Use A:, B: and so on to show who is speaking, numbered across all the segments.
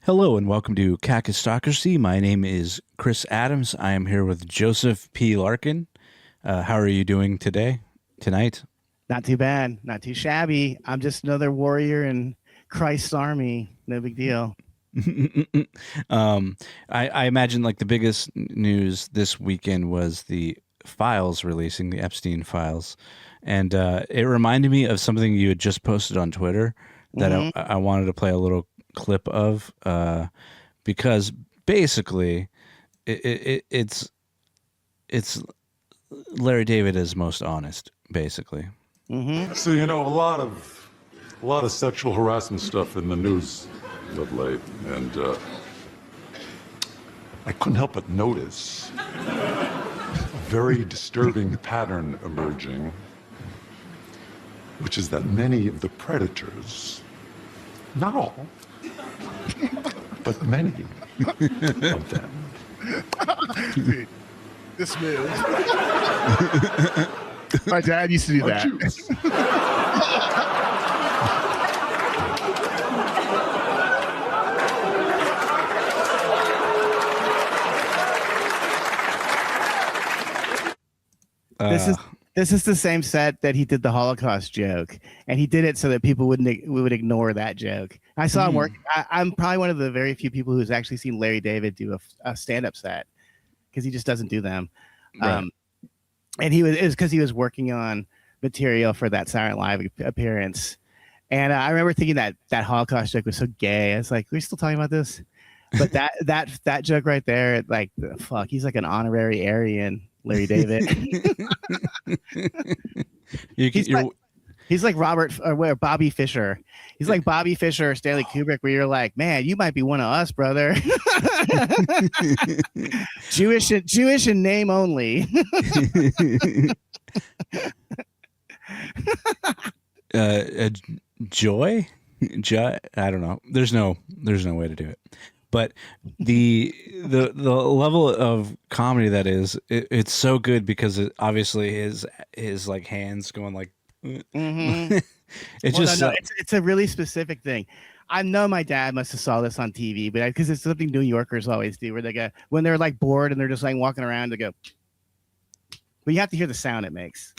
A: Hello and welcome to Kakistocracy. My name is Chris Adams. I am here with Joseph P. Larkin. How are you doing tonight?
B: Not too bad, not too shabby. I'm just another warrior in Christ's army. No big deal.
A: I imagine like the biggest news this weekend was the files releasing, the Epstein files. And it reminded me of something you had just posted on Twitter that I wanted to play a little clip of because basically it's Larry David is most honest, basically.
C: So a lot of sexual harassment stuff in the news of late, and I couldn't help but notice a very disturbing pattern emerging, which is that many of the predators, not all, but many of them.
B: Dude, this move. My dad used to do that. This is the same set that he did the Holocaust joke, and he did it so that people would ignore that joke. I saw him work. I'm probably one of the very few people who's actually seen Larry David do a stand-up set because he just doesn't do them.
A: Right.
B: And it was because he was working on material for that Saturday Night Live appearance. And I remember thinking that Holocaust joke was so gay. I was like, we're still talking about this? But that joke right there, like, fuck, he's like an honorary Aryan, Larry David. He's like Bobby Fischer. He's like Bobby Fischer or Stanley Kubrick, where you're like, man, you might be one of us, brother. Jewish in name only.
A: Joy? I don't know. There's no way to do it. But the level of comedy that is, it's so good because obviously his like hands going like.
B: It's a really specific thing. I know my dad must have saw this on TV, but because it's something New Yorkers always do, where they go when they're like bored and they're just like walking around, they go. But you have to hear the sound it makes.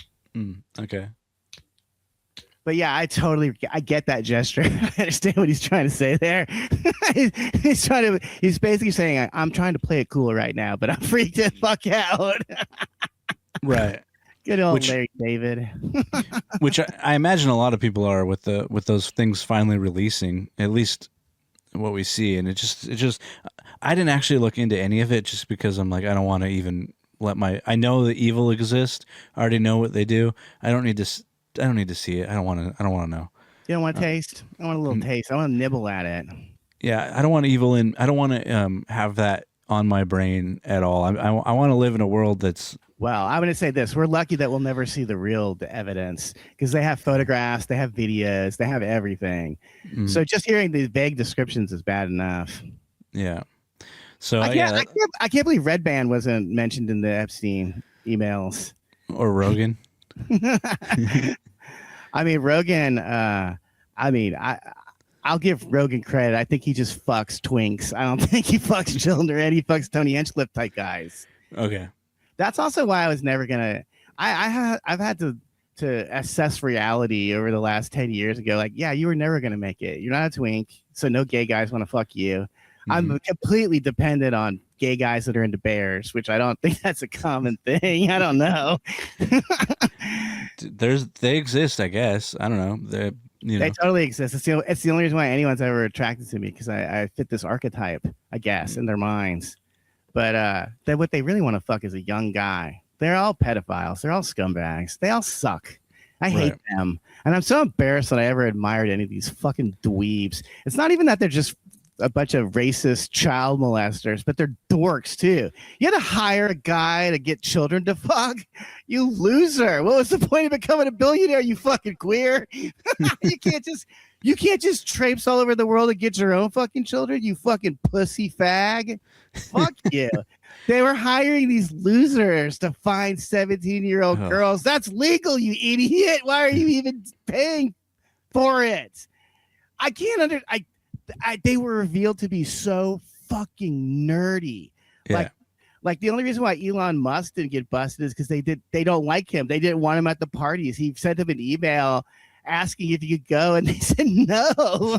A: Okay.
B: But yeah, I get that gesture. I understand what he's trying to say there. He's basically saying, I'm trying to play it cool right now, but I'm freaked the fuck out.
A: Right.
B: Good old Larry David.
A: Which I imagine a lot of people are with those things finally releasing, at least what we see. And it just I didn't actually look into any of it just because I'm like, I don't want to even I know the evil exists. I already know what they do. I don't need to see it. I don't want to know.
B: You don't want to taste? I want a little taste. I want to nibble at it.
A: Yeah, I don't want evil I don't want to have that on my brain at all. I want to live in a world that's.
B: Well, I'm going to say this. We're lucky that we'll never see the real evidence because they have photographs, they have videos, they have everything. So just hearing these vague descriptions is bad enough.
A: Yeah. So
B: I can't believe Red Band wasn't mentioned in the Epstein emails.
A: Or Rogan.
B: I mean, Rogan, I'll give Rogan credit. I think he just fucks twinks. I don't think he fucks children. He fucks Tony Hinchcliffe type guys.
A: Okay.
B: That's also why I was never gonna. I've had to assess reality over the last 10 years ago. Like, yeah, you were never gonna make it. You're not a twink, so no gay guys want to fuck you. I'm completely dependent on gay guys that are into bears, which I don't think that's a common thing. I don't know.
A: They exist, I guess. I don't know.
B: They totally exist. It's the only reason why anyone's ever attracted to me, because I fit this archetype, I guess, in their minds. But what they really want to fuck is a young guy. They're all pedophiles. They're all scumbags. They all suck. I hate them. And I'm so embarrassed that I ever admired any of these fucking dweebs. It's not even that they're just a bunch of racist child molesters, but they're dorks too. You had to hire a guy to get children to fuck? You loser. What was the point of becoming a billionaire, you fucking queer? You can't just traipse all over the world and get your own fucking children, you fucking pussy fag. Fuck you. They were hiring these losers to find 17-year-old girls. That's legal, you idiot. Why are you even paying for it? they were revealed to be so fucking nerdy.
A: Yeah.
B: Like the only reason why Elon Musk didn't get busted is because they don't like him. They didn't want him at the parties. He sent him an email asking if he could go, and they said no.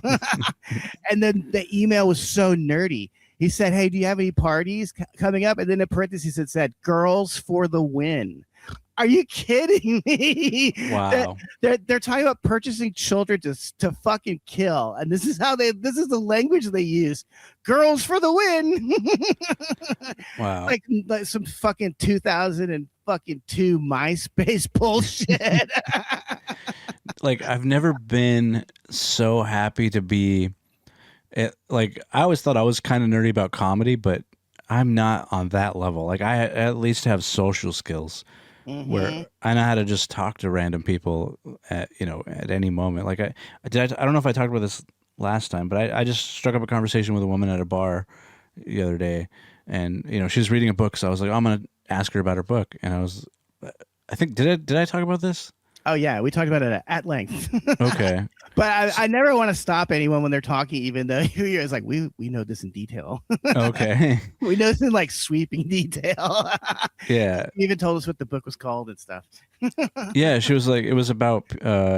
B: And then the email was so nerdy. He said, "Hey, do you have any parties coming up?" And then in parentheses it said, "Girls for the win." Are you kidding me?
A: Wow.
B: They're talking about purchasing children to fucking kill, and this is the language they use. Girls for the win.
A: Wow.
B: like some fucking 2002 MySpace bullshit.
A: Like, I've never been so happy to be. Like, I always thought I was kind of nerdy about comedy, but I'm not on that level. Like, I at least have social skills. Where I know how to just talk to random people at any moment. Like I don't know if I talked about this last time, but I just struck up a conversation with a woman at a bar the other day, and she was reading a book, so I was like, I'm gonna ask her about her book, and I think did I talk about this?
B: Oh yeah, we talked about it at length.
A: Okay.
B: But I never want to stop anyone when they're talking, even though it's like we know this in detail.
A: Okay.
B: We know this in like sweeping detail.
A: Yeah.
B: You even told us what the book was called and stuff.
A: Yeah, she was like, it was about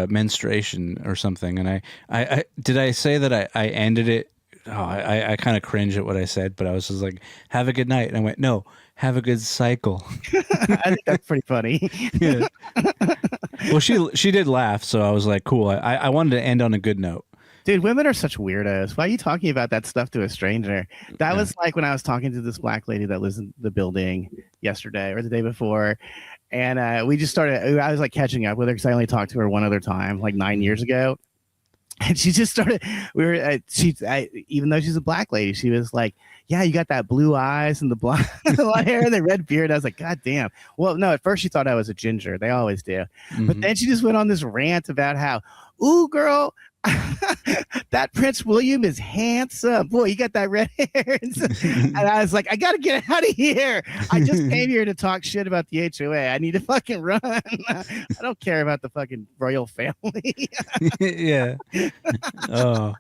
A: menstruation or something, and I did I say that I ended it? Oh, I kind of cringe at what I said, but I was just like, "Have a good night," and I went, "No, have a good cycle."
B: I think that's pretty funny.
A: Yeah. Well, she did laugh, so I was like, cool. I wanted to end on a good note.
B: Dude, women are such weirdos. Why are you talking about that stuff to a stranger? That was like when I was talking to this black lady that lives in the building yesterday or the day before. And we just started, I was like catching up with her because I only talked to her one other time, like 9 years ago. And she just started, even though she's a black lady, she was like, yeah, you got that blue eyes and the blonde hair and the red beard. I was like, God damn. Well, no, at first she thought I was a ginger. They always do. But then she just went on this rant about how, ooh, girl, that Prince William is handsome. Boy, you got that red hair. And I was like, I got to get out of here. I just came here to talk shit about the HOA. I need to fucking run. I don't care about the fucking royal family.
A: Yeah. Oh.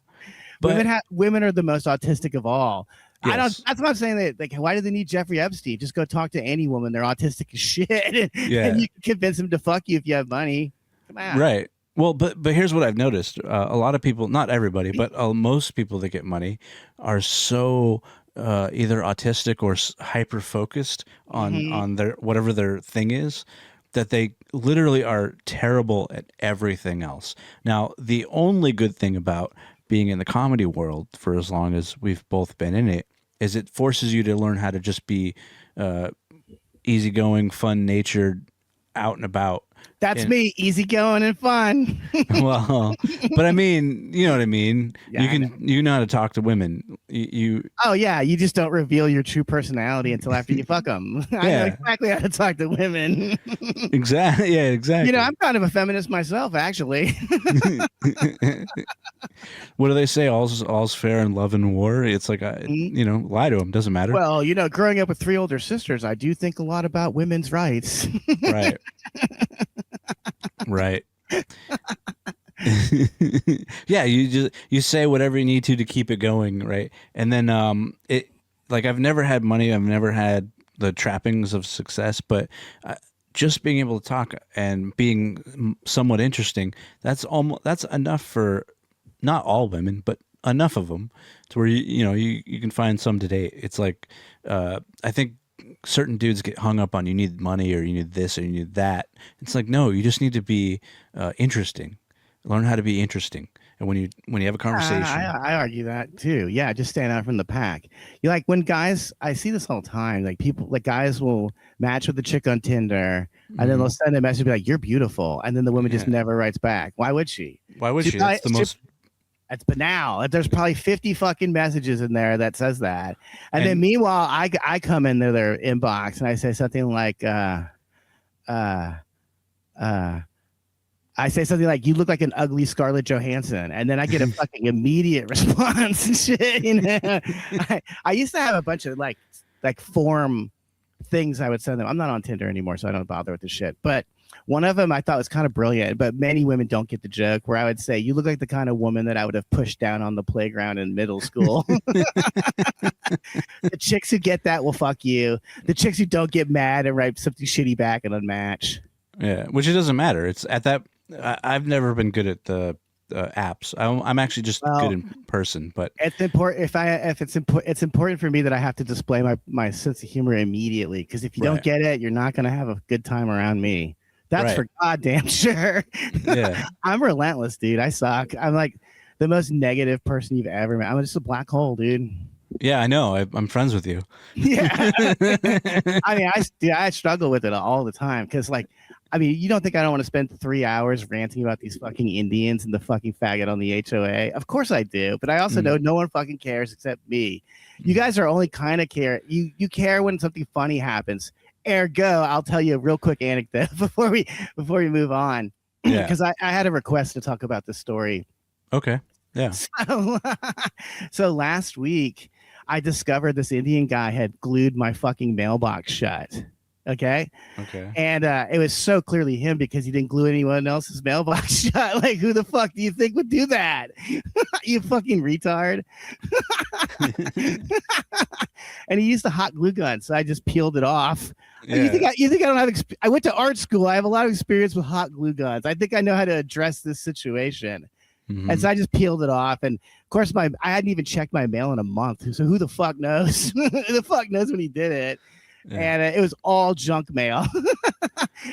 A: But
B: women are the most autistic of all.
A: Yes.
B: That's what I'm saying. That like, why do they need Jeffrey Epstein? Just go talk to any woman. They're autistic as shit, and you can convince them to fuck you if you have money. Come on.
A: Right. Well, but here's what I've noticed: a lot of people, not everybody, but most people that get money are so either autistic or hyper focused on their whatever their thing is, that they literally are terrible at everything else. Now, the only good thing about being in the comedy world for as long as we've both been in it is it forces you to learn how to just be easygoing, fun-natured, out and about.
B: That's me, easygoing and fun.
A: Well, but I mean, you know what I mean.
B: Yeah,
A: you know how to talk to women.
B: Oh yeah, you just don't reveal your true personality until after you fuck them. I know exactly how to talk to women.
A: Exactly. Yeah, exactly.
B: I'm kind of a feminist myself, actually.
A: What do they say? All's fair in love and war. It's like lie to them. Doesn't matter.
B: Well, growing up with 3 older sisters, I do think a lot about women's rights.
A: Right. Right. Yeah, you say whatever you need to keep it going, right? And then I've never had money, I've never had the trappings of success, but just being able to talk and being somewhat interesting, that's enough for not all women, but enough of them to where you can find some to date. It's like I think certain dudes get hung up on you need money or you need this or you need that. It's like, no, you just need to be interesting. Learn how to be interesting. And when you have a conversation,
B: I argue that too. Yeah, just stand out from the pack. You like when guys, I see this all the time. Like guys will match with the chick on Tinder, and then they'll send a message be like, "You're beautiful," and then the woman just never writes back. Why would she?
A: Why would she? That's the most.
B: That's banal. There's probably 50 fucking messages in there that says that. And then meanwhile, I come into their inbox and I say something like, you look like an ugly Scarlett Johansson. And then I get a fucking immediate response and shit. I used to have a bunch of like form things I would send them. I'm not on Tinder anymore, so I don't bother with this shit. But One of them I thought was kind of brilliant, but many women don't get the joke. Where I would say, "You look like the kind of woman that I would have pushed down on the playground in middle school." The chicks who get that will fuck you. The chicks who don't get mad and write something shitty back and unmatch.
A: Yeah, which it doesn't matter. It's at that. I've never been good at the apps. I'm actually just good in person. But
B: it's important. It's important for me that I have to display my sense of humor immediately. Because if you don't get it, you're not going to have a good time around me. That's for goddamn sure.
A: Yeah,
B: I'm relentless, dude. I suck. I'm like the most negative person you've ever met. I'm just a black hole, dude.
A: Yeah, I know. I'm friends with you.
B: Yeah. I mean, I struggle with it all the time because, like, I mean, you don't think I don't want to spend 3 hours ranting about these fucking Indians and the fucking faggot on the HOA? Of course I do, but I also know no one fucking cares except me. You guys are only kind of care. You care when something funny happens. Ergo, I'll tell you a real quick anecdote before we move on. Yeah, because I had a request to talk about this story.
A: Okay. Yeah.
B: So last week, I discovered this Indian guy had glued my fucking mailbox shut. Okay. And it was so clearly him because he didn't glue anyone else's mailbox shut. Like, who the fuck do you think would do that? You fucking retard. And he used a hot glue gun, so I just peeled it off. Yeah. You think I don't have? I went to art school. I have a lot of experience with hot glue guns. I think I know how to address this situation. Mm-hmm. And so I just peeled it off. And of course, I hadn't even checked my mail in a month. So who the fuck knows? Who the fuck knows when he did it? Yeah. And it was all junk mail.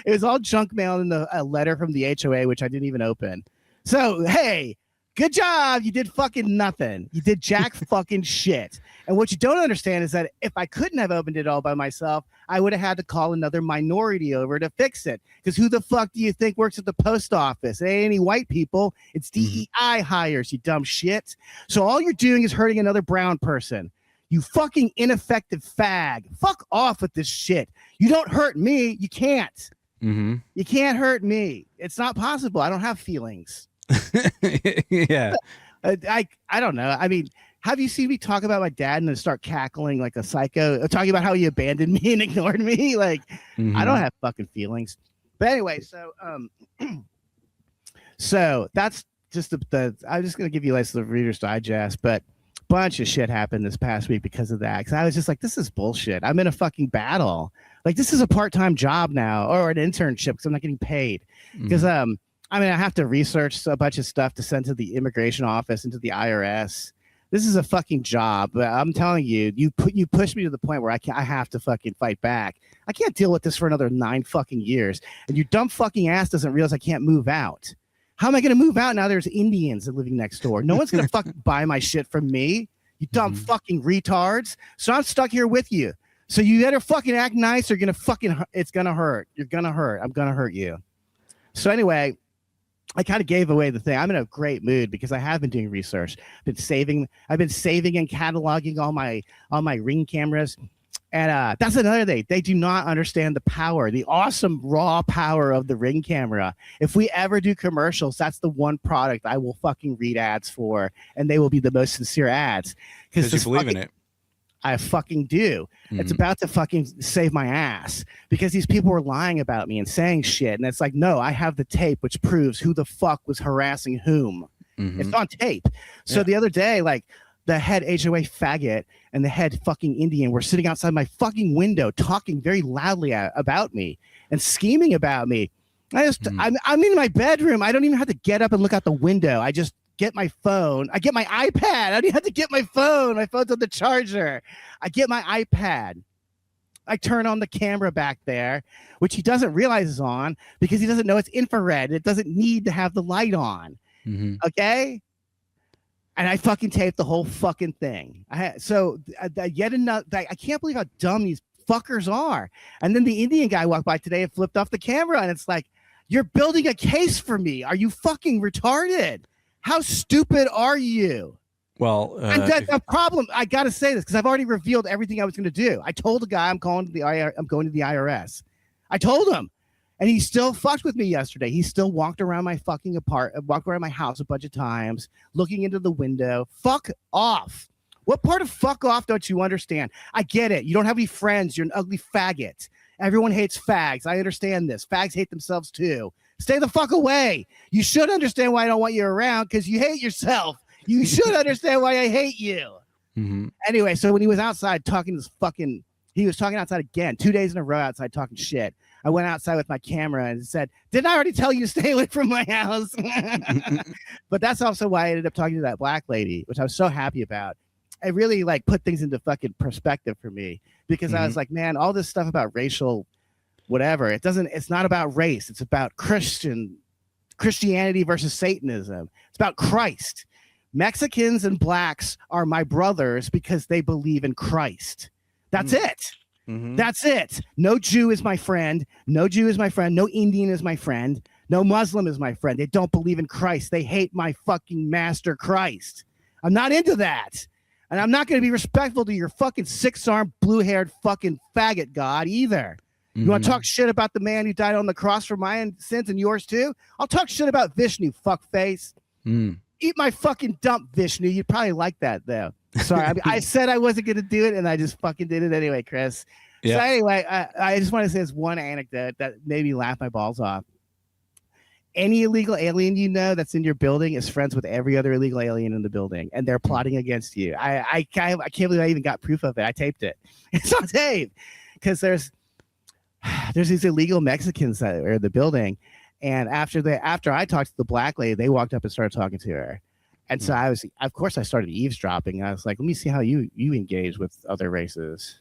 B: It was all junk mail in a letter from the HOA, which I didn't even open. So, hey, good job. You did fucking nothing. You did jack fucking shit. And what you don't understand is that if I couldn't have opened it all by myself, I would have had to call another minority over to fix it. Because who the fuck do you think works at the post office? It ain't any white people. It's DEI hires, you dumb shit. So all you're doing is hurting another brown person. You fucking ineffective fag. Fuck off with this shit. You don't hurt me. You can't. Mm-hmm. You can't hurt me. It's not possible. I don't have feelings.
A: Yeah.
B: I don't know. I mean, have you seen me talk about my dad and then start cackling like a psycho, talking about how he abandoned me and ignored me? Like, I don't have fucking feelings. But anyway, so that's just I'm just going to give you like the Reader's Digest, but bunch of shit happened this past week because of that. Because I was just like, this is bullshit. I'm in a fucking battle. Like, this is a part-time job now, or an internship because I'm not getting paid. Because I mean, I have to research a bunch of stuff to send to the immigration office and to the IRS. This is a fucking job. But I'm telling you, you push me to the point where I have to fucking fight back. I can't deal with this for another 9 fucking years. And your dumb fucking ass doesn't realize I can't move out. How am I going to move out now? There's Indians living next door. No one's going to fucking buy my shit from me. You dumb fucking retards. So I'm stuck here with you. So you better fucking act nice or you're going to fucking, it's going to hurt. You're going to hurt. I'm going to hurt you. So anyway, I kind of gave away the thing. I'm in a great mood because I have been doing research. I've been saving and cataloging all my Ring cameras. And that's another thing. They do not understand the power, the awesome raw power of the Ring camera. If we ever do commercials, that's the one product I will fucking read ads for, and they will be the most sincere ads.
A: Because you believe in it.
B: I fucking do. It's about to fucking save my ass because these people were lying about me and saying shit. And it's like, no, I have the tape, which proves who the fuck was harassing whom. It's on tape. So the other day, like, the head HOA faggot and the head fucking Indian were sitting outside my fucking window talking very loudly about me and scheming about me. I'm in my bedroom. I don't even have to get up and look out the window. I just get my phone. I get my iPad. I don't even have to get my phone. My phone's on the charger. I get my iPad. I turn on the camera back there, which he doesn't realize is on because he doesn't know it's infrared. It doesn't need to have the light on. Okay? And I fucking taped the whole fucking thing. Yet another. I can't believe how dumb these fuckers are. And then the Indian guy walked by today and flipped off the camera, and it's like, you're building a case for me. Are you fucking retarded? How stupid are you?
A: Well,
B: the problem. I gotta say this because I've already revealed everything I was going to do. I told the guy I'm going to the IRS. I told him. And he still fucked with me yesterday. He still walked around my fucking walked around my house a bunch of times, looking into the window. Fuck off. What part of fuck off don't you understand? I get it. You don't have any friends. You're an ugly faggot. Everyone hates fags. I understand this. Fags hate themselves too. Stay the fuck away. You should understand why I don't want you around, because you hate yourself. You should understand why I hate you.
A: Mm-hmm.
B: Anyway, so when he was outside talking this fucking, he was talking outside again, 2 days in a row outside talking shit. I went outside with my camera and said, didn't I already tell you to stay away from my house? But that's also why I ended up talking to that black lady, which I was so happy about. It really like put things into fucking perspective for me, because I was like, man, all this stuff about racial whatever, it's not about race. It's about Christianity versus Satanism. It's about Christ. Mexicans and blacks are my brothers because they believe in Christ. That's it. Mm-hmm. That's it. No Jew is my friend. No Jew is my friend. No Indian is my friend. No Muslim is my friend. They don't believe in Christ. They hate my fucking master Christ. I'm not into that. And I'm not going to be respectful to your fucking 6-armed, blue-haired fucking faggot god either. You want to talk shit about the man who died on the cross for my sins and yours too? I'll talk shit about Vishnu, fuckface. Eat my fucking dump, Vishnu. You'd probably like that, though. Sorry, I said I wasn't going to do it, and I just fucking did it anyway, Chris. Yeah. So anyway, I just want to say this one anecdote that made me laugh my balls off. Any illegal alien you know that's in your building is friends with every other illegal alien in the building, and they're plotting against you. I can't believe I even got proof of it. I taped it. It's on tape, because there's these illegal Mexicans that are in the building. And after I talked to the black lady, they walked up and started talking to her. And so I started eavesdropping. I was like, let me see how you engage with other races.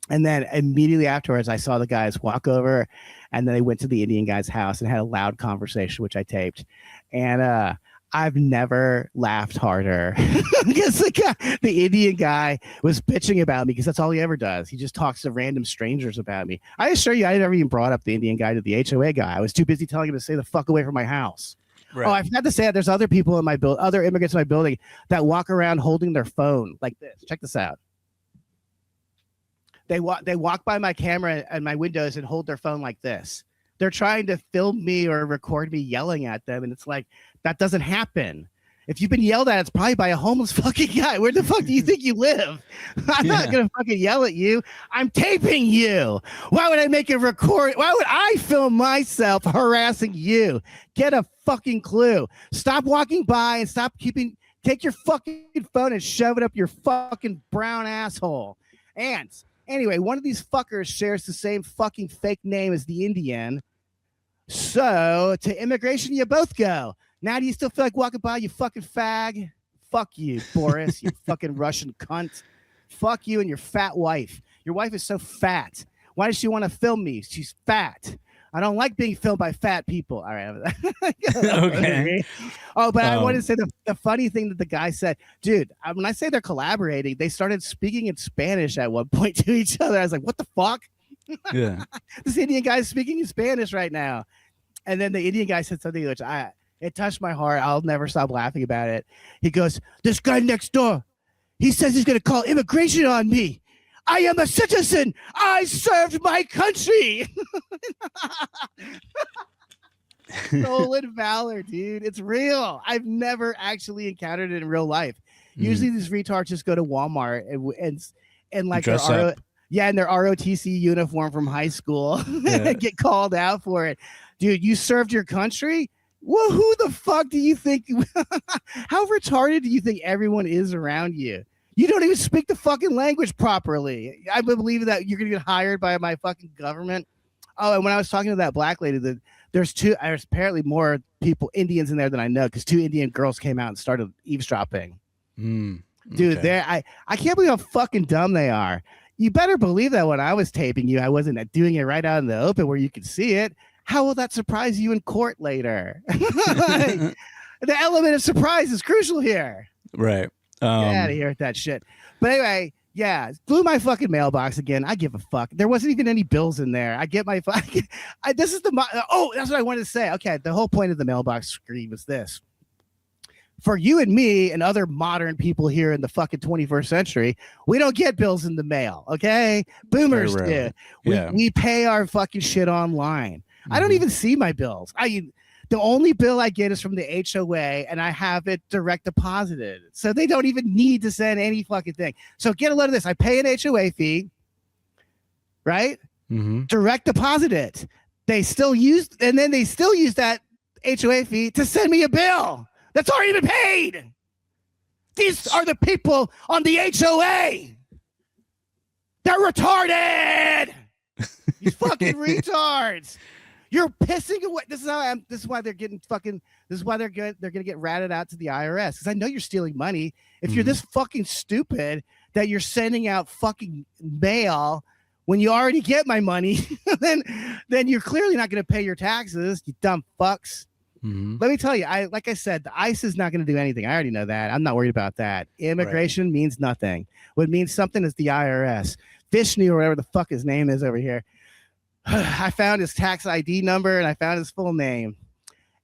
B: And then immediately afterwards, I saw the guys walk over, and then they went to the Indian guy's house and had a loud conversation, which I taped. And I've never laughed harder because the Indian guy was bitching about me, because that's all he ever does. He just talks to random strangers about me. I assure you, I never even brought up the Indian guy to the HOA guy. I was too busy telling him to stay the fuck away from my house. Right. Oh, I forgot to say that there's other people in my other immigrants in my building that walk around holding their phone like this. Check this out. They walk by my camera and my windows and hold their phone like this. They're trying to film me or record me yelling at them, and it's like, that doesn't happen. If you've been yelled at, it's probably by a homeless fucking guy. Where the fuck do you think you live? I'm not gonna fucking yell at you. I'm taping you. Why would I make a record? Why would I film myself harassing you? Get a fucking clue. Stop walking by and take your fucking phone and shove it up your fucking brown asshole. And anyway, one of these fuckers shares the same fucking fake name as the Indian. So to immigration, you both go. Now do you still feel like walking by, you fucking fag? Fuck you, Boris, you fucking Russian cunt. Fuck you and your fat wife. Your wife is so fat. Why does she want to film me? She's fat. I don't like being filmed by fat people. All right. Okay. Oh, but I wanted to say the funny thing that the guy said, dude, when I say they're collaborating, they started speaking in Spanish at one point to each other. I was like, what the fuck? Yeah. This Indian guy is speaking in Spanish right now. And then the Indian guy said something which it touched my heart. I'll never stop laughing about it. He goes, this guy next door, he says he's going to call immigration on me. I am a citizen. I served my country. Stolen valor, dude. It's real. I've never actually encountered it in real life. Usually these retards just go to Walmart and like
A: dress up.
B: In their ROTC uniform from high school and get called out for it. Dude, you served your country? Well, who the fuck do you think? How retarded do you think everyone is around you? You don't even speak the fucking language properly. I believe that you're going to get hired by my fucking government. Oh, and when I was talking to that black lady, there's apparently more Indians in there than I know, because 2 Indian girls came out and started eavesdropping. Dude, I can't believe how fucking dumb they are. You better believe that when I was taping you, I wasn't doing it right out in the open where you could see it. How will that surprise you in court later? The element of surprise is crucial here.
A: Right.
B: Get out of here with that shit. But anyway, blew my fucking mailbox again. I give a fuck. There wasn't even any bills in there. I get my fucking. That's what I wanted to say. Okay, the whole point of the mailbox screen was this. For you and me and other modern people here in the fucking 21st century, we don't get bills in the mail. Okay, boomers do. We pay our fucking shit online. I don't even see my bills. The only bill I get is from the HOA, and I have it direct deposited. So they don't even need to send any fucking thing. So get a load of this. I pay an HOA fee, right? direct deposit it. They still use that HOA fee to send me a bill that's already been paid. These are the people on the HOA. They're retarded. You fucking retards. You're pissing away. This is why they're getting fucking. This is why they're good. They're gonna get ratted out to the IRS because I know you're stealing money. If you're this fucking stupid that you're sending out fucking mail when you already get my money, then you're clearly not gonna pay your taxes. You dumb fucks. Let me tell you, like I said, the ICE is not going to do anything. I already know that. I'm not worried about that. Immigration means nothing. What means something is the IRS. Vishnu or whatever the fuck his name is over here. I found his tax ID number and I found his full name.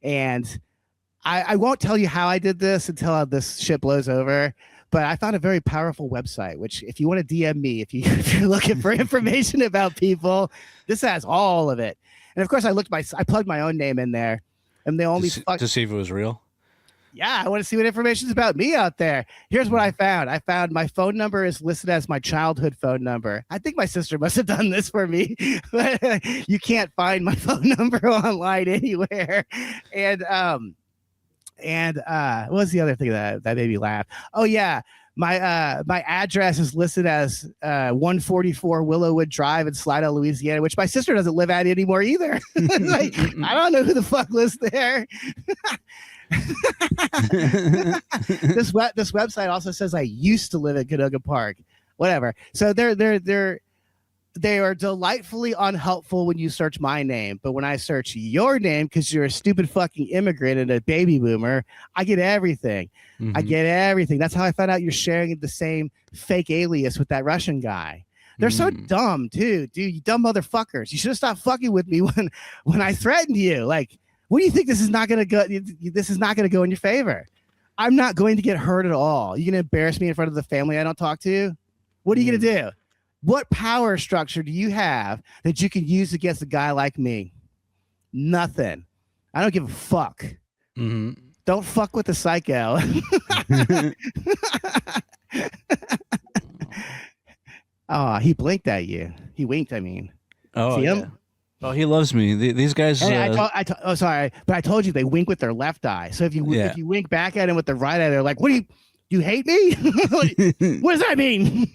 B: And I won't tell you how I did this until this shit blows over. But I found a very powerful website, which if you want to DM me, if you're looking for information about people, this has all of it. And of course, I plugged my own name in there. And they only
A: to see if it was real.
B: Yeah, I want to see what information's about me out there. Here's what I found. I found my phone number is listed as my childhood phone number. I think my sister must have done this for me, but you can't find my phone number online anywhere. And what was the other thing that made me laugh? Oh yeah, my address is listed as 144 Willowwood Drive in Slidell, Louisiana, which my sister doesn't live at anymore either. Like, I don't know who the fuck lives there. This website also says I used to live at Canoga Park. Whatever. So they are delightfully unhelpful when you search my name, but when I search your name because you're a stupid fucking immigrant and a baby boomer, I get everything. I get everything. That's how I found out you're sharing the same fake alias with that Russian guy. They're so dumb too, dude. You dumb motherfuckers. You should have stopped fucking with me when I threatened you. Like, what do you think? This is not gonna go. This is not gonna go in your favor. I'm not going to get hurt at all. You're gonna embarrass me in front of the family I don't talk to. What are you gonna do? What power structure do you have that you can use against a guy like me? Nothing. I don't give a fuck. Don't fuck with the psycho. Oh, he blinked at you. He winked, I mean.
A: Oh,
B: see him?
A: Yeah. Oh, he loves me. These guys.
B: Sorry, but I told you they wink with their left eye. So if you wink back at him with the right eye, they're like, "What do you hate me? What does that mean?"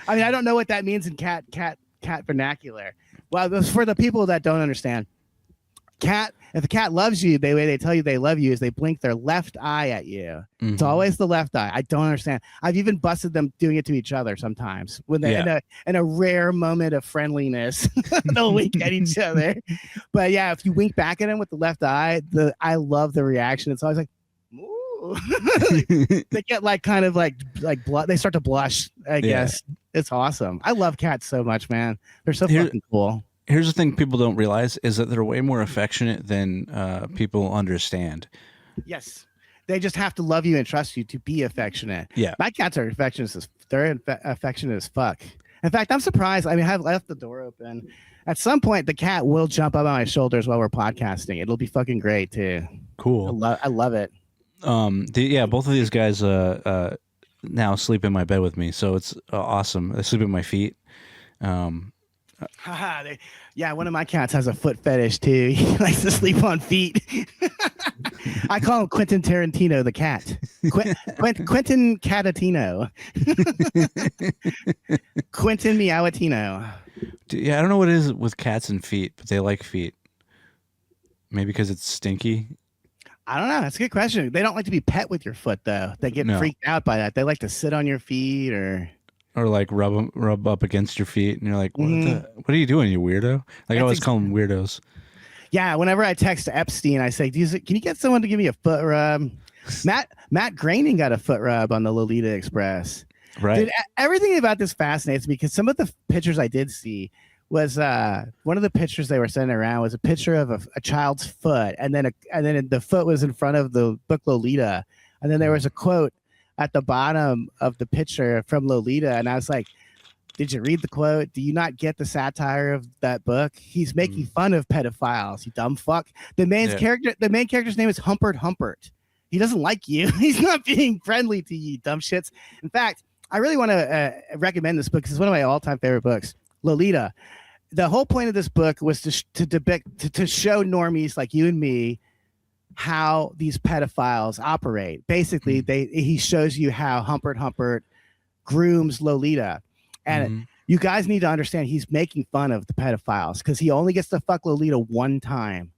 B: I mean, I don't know what that means in cat vernacular. Well, for the people that don't understand, if a cat loves you, the way they tell you they love you is they blink their left eye at you. It's always the left eye. I don't understand. I've even busted them doing it to each other sometimes when they're in a rare moment of friendliness. They'll wink at each other. But yeah, if you wink back at them with the left eye, I love the reaction. It's always like, ooh. They get like kind of like blood. They start to blush. I guess it's awesome. I love cats so much, man. They're so fucking cool.
A: Here's the thing people don't realize is that they're way more affectionate than people understand.
B: Yes. They just have to love you and trust you to be affectionate.
A: Yeah.
B: My cats are affectionate as fuck. In fact, I'm surprised. I mean, I've left the door open. At some point, the cat will jump up on my shoulders while we're podcasting. It'll be fucking great, too.
A: Cool.
B: I love it.
A: Both of these guys now sleep in my bed with me, so it's awesome. They sleep at my feet.
B: One of my cats has a foot fetish too. He likes to sleep on feet. I call him Quentin Tarantino the cat. Quentin Catatino. Quentin Meowatino.
A: Yeah, I don't know what it is with cats and feet, but they like feet. Maybe because it's stinky.
B: I don't know. That's a good question. They don't like to be pet with your foot though. They get freaked out by that. They like to sit on your feet or
A: like rub up against your feet, and you're like, what are you doing, you weirdo? Like I always call them weirdos. Yeah,
B: whenever I text Epstein, I say, can you get someone to give me a foot rub? Matt Groening got a foot rub on the Lolita Express.
A: Right.
B: Dude, everything about this fascinates me because some of the pictures I did see was one of the pictures they were sending around was a picture of a child's foot, and then the foot was in front of the book Lolita, and then there was a quote at the bottom of the picture from Lolita, and I was like, did you read the quote? Do you not get the satire of that book? He's making fun of pedophiles, you dumb fuck. The main character's name is Humpert. He doesn't like you. He's not being friendly to you, dumb shits. In fact, I really want to recommend this book because it's one of my all-time favorite books. Lolita. The whole point of this book was to show normies like you and me how these pedophiles operate. Basically, he shows you how Humpert grooms Lolita. And you guys need to understand he's making fun of the pedophiles because he only gets to fuck Lolita one time.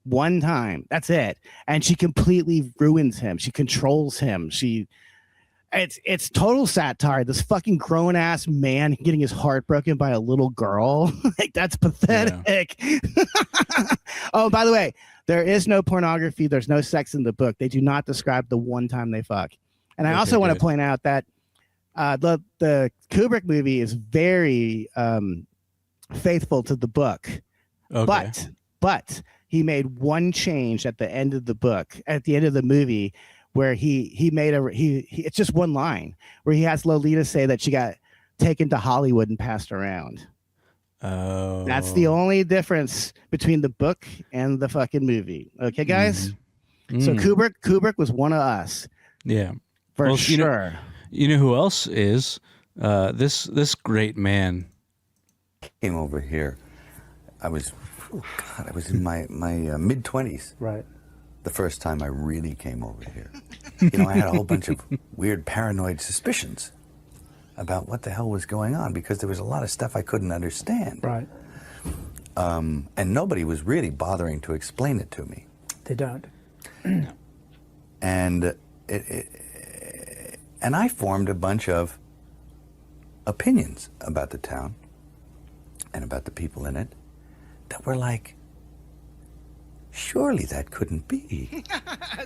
B: One time. That's it. And she completely ruins him. She controls him. It's total satire. This fucking grown ass man getting his heart broken by a little girl. Like, that's pathetic. Yeah. Oh, by the way, there is no pornography. There's no sex in the book. They do not describe the one time they fuck. And I also want to point out that the Kubrick movie is very faithful to the book. Okay. But he made one change at the end of the book, at the end of the movie, where he made it's just one line where he has Lolita say that she got taken to Hollywood and passed around. Oh, that's the only difference between the book and the fucking movie. Okay, guys. So Kubrick was one of us.
A: Yeah,
B: for sure.
A: You know who else is this great man?
D: Came over here. I was in my mid-20s.
E: Right.
D: The first time I really came over here. You know, I had a whole bunch of weird paranoid suspicions about what the hell was going on because there was a lot of stuff I couldn't understand.
E: Right.
D: And nobody was really bothering to explain it to me.
E: They don't.
D: And and I formed a bunch of opinions about the town and about the people in it that were like, surely that couldn't be,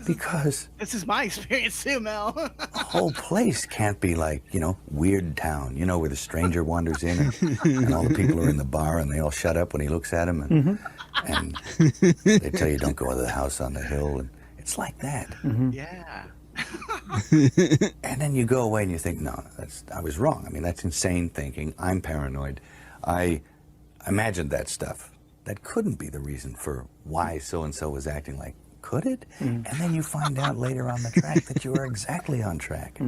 D: because
B: this is my experience too, Mel.
D: The whole place can't be like, you know, Weird Town, you know, where the stranger wanders in and all the people are in the bar and they all shut up when he looks at them and they tell you don't go to the house on the hill, and it's like that.
B: Yeah.
D: And then you go away and you think, no, I was wrong. I mean, that's insane thinking. I'm paranoid. I imagined that stuff. That couldn't be the reason for why so-and-so was acting like, could it? And then you find out later on the track that you are exactly on track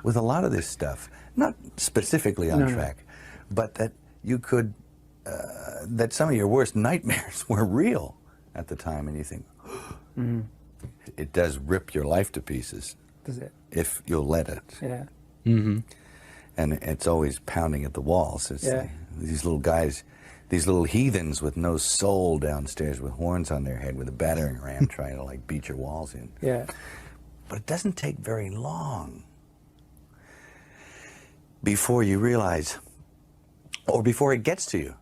D: with a lot of this stuff. Not specifically on track, but that you could, that some of your worst nightmares were real at the time. And you think, it does rip your life to pieces.
E: Does it?
D: If you'll let it.
E: Yeah.
D: And it's always pounding at the walls. It's these little guys, these little heathens with no soul downstairs with horns on their head with a battering ram trying to like beat your walls in.
E: Yeah.
D: But it doesn't take very long before you realize, or before it gets to you.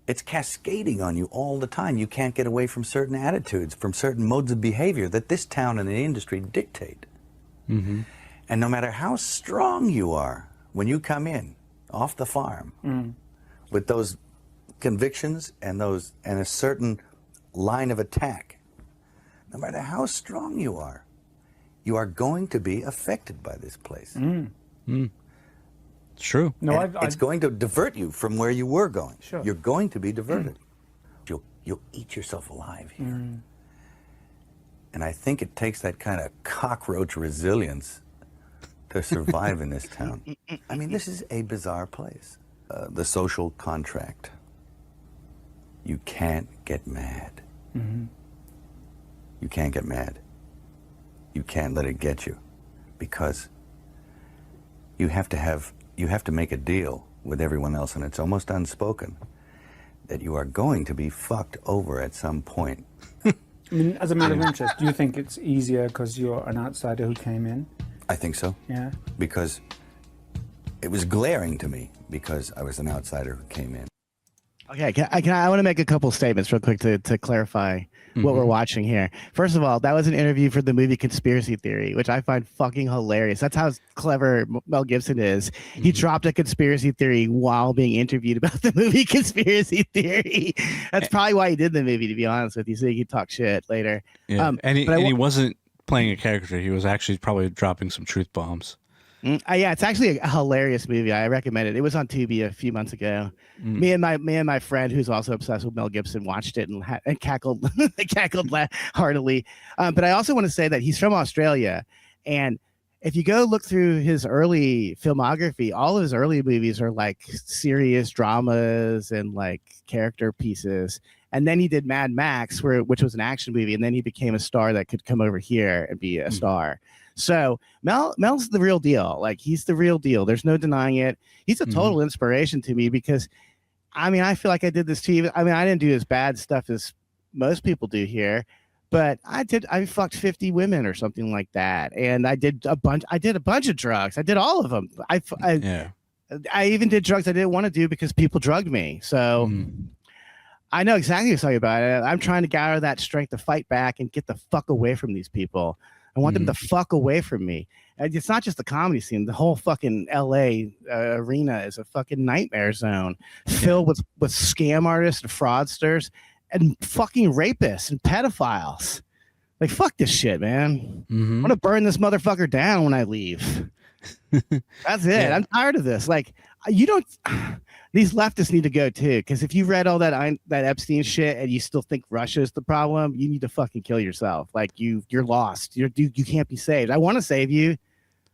D: It's cascading on you all the time. You can't get away from certain attitudes, from certain modes of behavior that this town and the industry dictate. And no matter how strong you are when you come in off the farm with those convictions and a certain line of attack, no matter how strong you are going to be affected by this place.
A: It's true.
D: No, it's going to divert you from where you were going.
E: Sure.
D: You're going to be diverted. You'll eat yourself alive here. And I think it takes that kind of cockroach resilience to survive in this town. I mean, this is a bizarre place. The social contract. You can't get mad. You can't get mad. You can't let it get you, because you have to make a deal with everyone else, and it's almost unspoken that you are going to be fucked over at some point.
E: I mean, as a matter of interest, do you think it's easier because you're an outsider who came in?
D: I think so.
E: Yeah.
D: Because it was glaring to me because I was an outsider who came in.
B: Okay, I want to make a couple statements real quick to clarify what we're watching here. First of all, that was an interview for the movie Conspiracy Theory, which I find fucking hilarious. That's how clever Mel Gibson is. He dropped a conspiracy theory while being interviewed about the movie Conspiracy Theory. That's probably why he did the movie, to be honest with you, so he could talk shit later.
A: Yeah. And he wasn't playing a character. He was actually probably dropping some truth bombs.
B: Yeah, it's actually a hilarious movie. I recommend it. It was on Tubi a few months ago. Me and my friend, who's also obsessed with Mel Gibson, watched it and cackled heartily. But I also want to say that he's from Australia, and if you go look through his early filmography, all of his early movies are like serious dramas and like character pieces. And then he did Mad Max, which was an action movie, and then he became a star that could come over here and be a star. So Mel's the real deal. Like, he's the real deal. There's no denying it. He's a total inspiration to me because, I mean, I feel like I did this too. I mean, I didn't do as bad stuff as most people do here, but I fucked 50 women or something like that. And I did a bunch of drugs. I did all of them. I even did drugs I didn't want to do because people drugged me. So I know exactly what you're talking about. I'm trying to gather that strength to fight back and get the fuck away from these people. I want them to fuck away from me. And it's not just the comedy scene. The whole fucking LA arena is a fucking nightmare zone filled with scam artists and fraudsters and fucking rapists and pedophiles. Like, fuck this shit, man. I'm going to burn this motherfucker down when I leave. That's it. Yeah. I'm tired of this. Like, these leftists need to go too. Because if you read all that Epstein shit and you still think Russia is the problem, you need to fucking kill yourself. Like, you're lost. You can't be saved. I want to save you.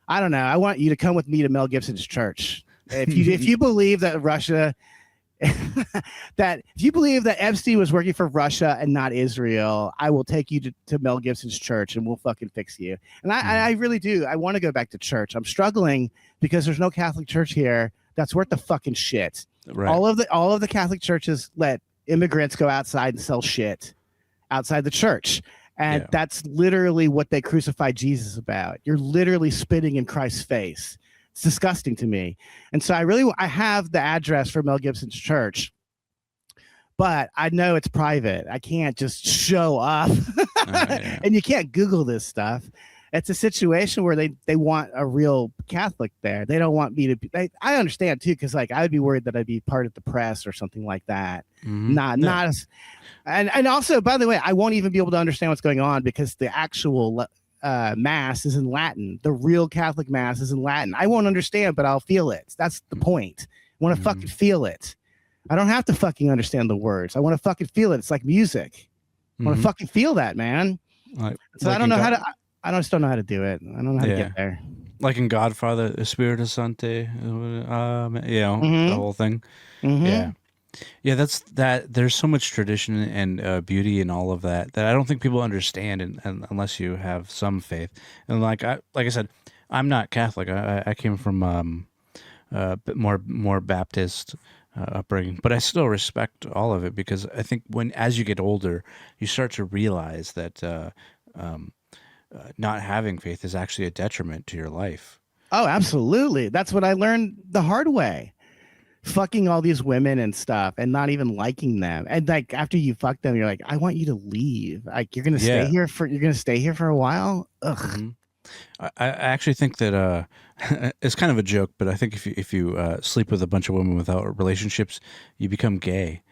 B: I don't know. I want you to come with me to Mel Gibson's church. If you believe that Russia, if you believe that Epstein was working for Russia and not Israel, I will take you to Mel Gibson's church and we'll fucking fix you. And I really do. I want to go back to church. I'm struggling because there's no Catholic church here that's worth the fucking shit. Right. All of the Catholic churches let immigrants go outside and sell shit outside the church. And that's literally what they crucified Jesus about. You're literally spitting in Christ's face. It's disgusting to me. And so I have the address for Mel Gibson's church, but I know it's private. I can't just show up and you can't Google this stuff. It's a situation where they want a real Catholic there. They don't want me to be, I understand too. Cause like, I would be worried that I'd be part of the press or something like that. And also, by the way, I won't even be able to understand what's going on because the actual mass is in Latin. The real Catholic mass is in Latin. I won't understand, but I'll feel it. That's the point. I want to fucking feel it. I don't have to fucking understand the words. I want to fucking feel it. It's like music. I want to fucking feel that, man. So I don't know how to. I just don't know how to do it. I don't know how to get there.
A: Like in Godfather, Espiritu Santo, the whole thing. Yeah, that's that. There's so much tradition and beauty in all of that I don't think people understand, and unless you have some faith. And like I said, I'm not Catholic. I came from more Baptist upbringing, but I still respect all of it because I think as you get older, you start to realize that not having faith is actually a detriment to your life.
B: Oh, absolutely. That's what I learned the hard way. Fucking all these women and stuff and not even liking them. And like after you fuck them, you're like, I want you to leave. Like you're gonna stay here for a while. Ugh.
A: I actually think that it's kind of a joke, but I think if you sleep with a bunch of women without relationships, you become gay.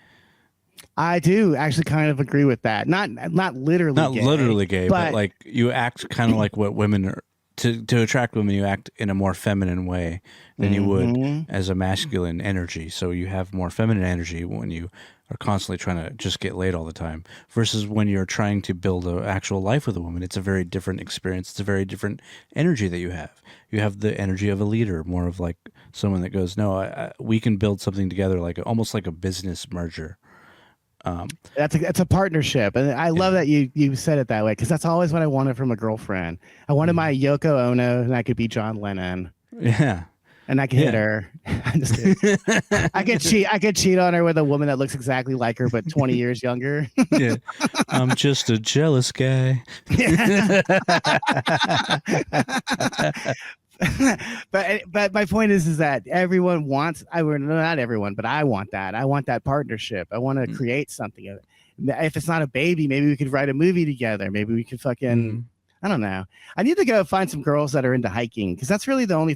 B: I do actually kind of agree with that. Not literally gay,
A: but like you act kind of like what women are. To attract women, you act in a more feminine way than you would as a masculine energy. So you have more feminine energy when you are constantly trying to just get laid all the time versus when you're trying to build an actual life with a woman. It's a very different experience. It's a very different energy that you have. You have the energy of a leader, more of like someone that goes, no, we can build something together, like almost like a business merger.
B: That's a partnership, and I love that you said it that way because that's always what I wanted from a girlfriend. I wanted my Yoko Ono, and I could be John Lennon.
A: Yeah,
B: and I could hit her. I'm just kidding. I could cheat on her with a woman that looks exactly like her but 20 years younger.
A: Yeah, I'm just a jealous guy.
B: But my point is that everyone wants, not everyone, but I want that. I want that partnership. I want to create something of it. If it's not a baby, maybe we could write a movie together. Maybe we could fucking, I don't know. I need to go find some girls that are into hiking because that's really the only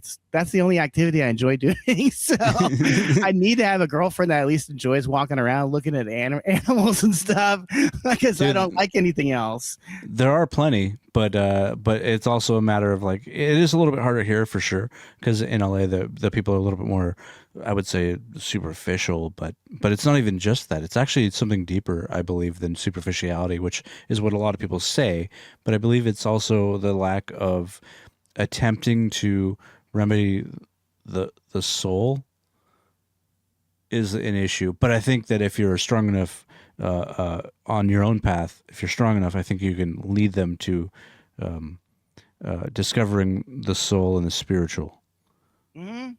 B: activity I enjoy doing. So I need to have a girlfriend that at least enjoys walking around looking at animals and stuff because I don't like anything else.
A: There are plenty, but it's also a matter of like, it is a little bit harder here for sure because in LA the people are a little bit more, I would say, superficial, but it's not even just that. It's actually something deeper, I believe, than superficiality, which is what a lot of people say. But I believe it's also the lack of attempting to remedy the soul is an issue. But I think that if you're strong enough on your own path, if you're strong enough, I think you can lead them to discovering the soul and the spiritual.
B: Mm-hmm.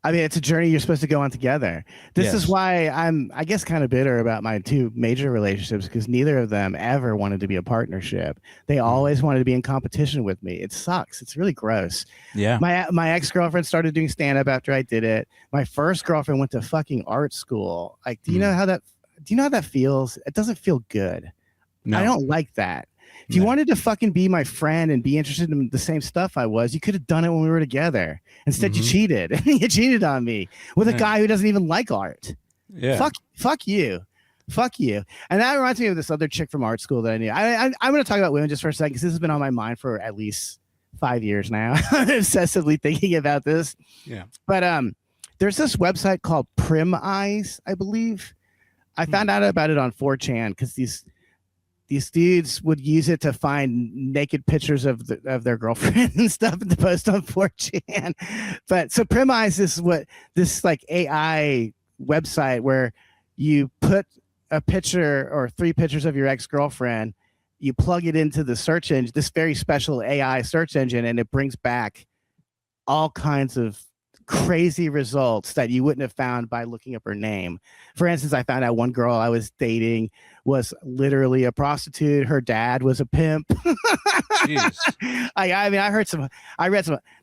B: I mean, it's a journey you're supposed to go on together. This is why I'm, I guess, kind of bitter about my two major relationships, because neither of them ever wanted to be a partnership. They always wanted to be in competition with me. It sucks. It's really gross.
A: Yeah.
B: My ex-girlfriend started doing stand-up after I did it. My first girlfriend went to fucking art school. Like, do you know how that feels? It doesn't feel good.
A: No.
B: I don't like that. If you wanted to fucking be my friend and be interested in the same stuff I was, you could have done it when we were together. Instead, you cheated. You cheated on me with a guy who doesn't even like art.
A: Yeah.
B: Fuck you. And that reminds me of this other chick from art school that I knew. I'm going to talk about women just for a second, because this has been on my mind for at least 5 years now. I'm obsessively thinking about this.
A: Yeah.
B: But there's this website called Prim Eyes, I believe. I found out about it on 4chan because these dudes would use it to find naked pictures of their girlfriend and stuff to post on 4chan. But so Prim Eyes is this like AI website where you put a picture or 3 pictures of your ex-girlfriend, you plug it into the search engine, this very special AI search engine, and it brings back all kinds of crazy results that you wouldn't have found by looking up her name. For instance, I found out one girl I was dating was literally a prostitute. Her dad was a pimp.
A: Jeez.
B: I mean, I read some.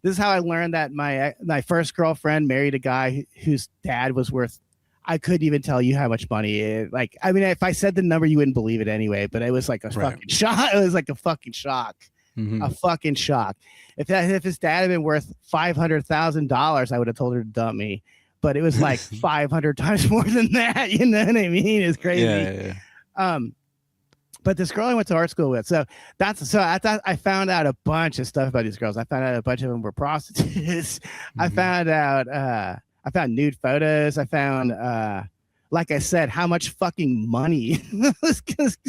B: This is how I learned that my first girlfriend married a guy whose dad was worth, I couldn't even tell you how much money. Like, I mean, if I said the number, you wouldn't believe it anyway. But it was like a fucking shock. It was like a fucking shock. A fucking shock. If his dad had been worth $500,000, I would have told her to dump me. But it was like 500 times more than that. You know what I mean? It's crazy.
A: Yeah.
B: But this girl I went to art school with, I found out a bunch of stuff about these girls. I found out a bunch of them were prostitutes. I found nude photos. I found like I said, how much fucking money this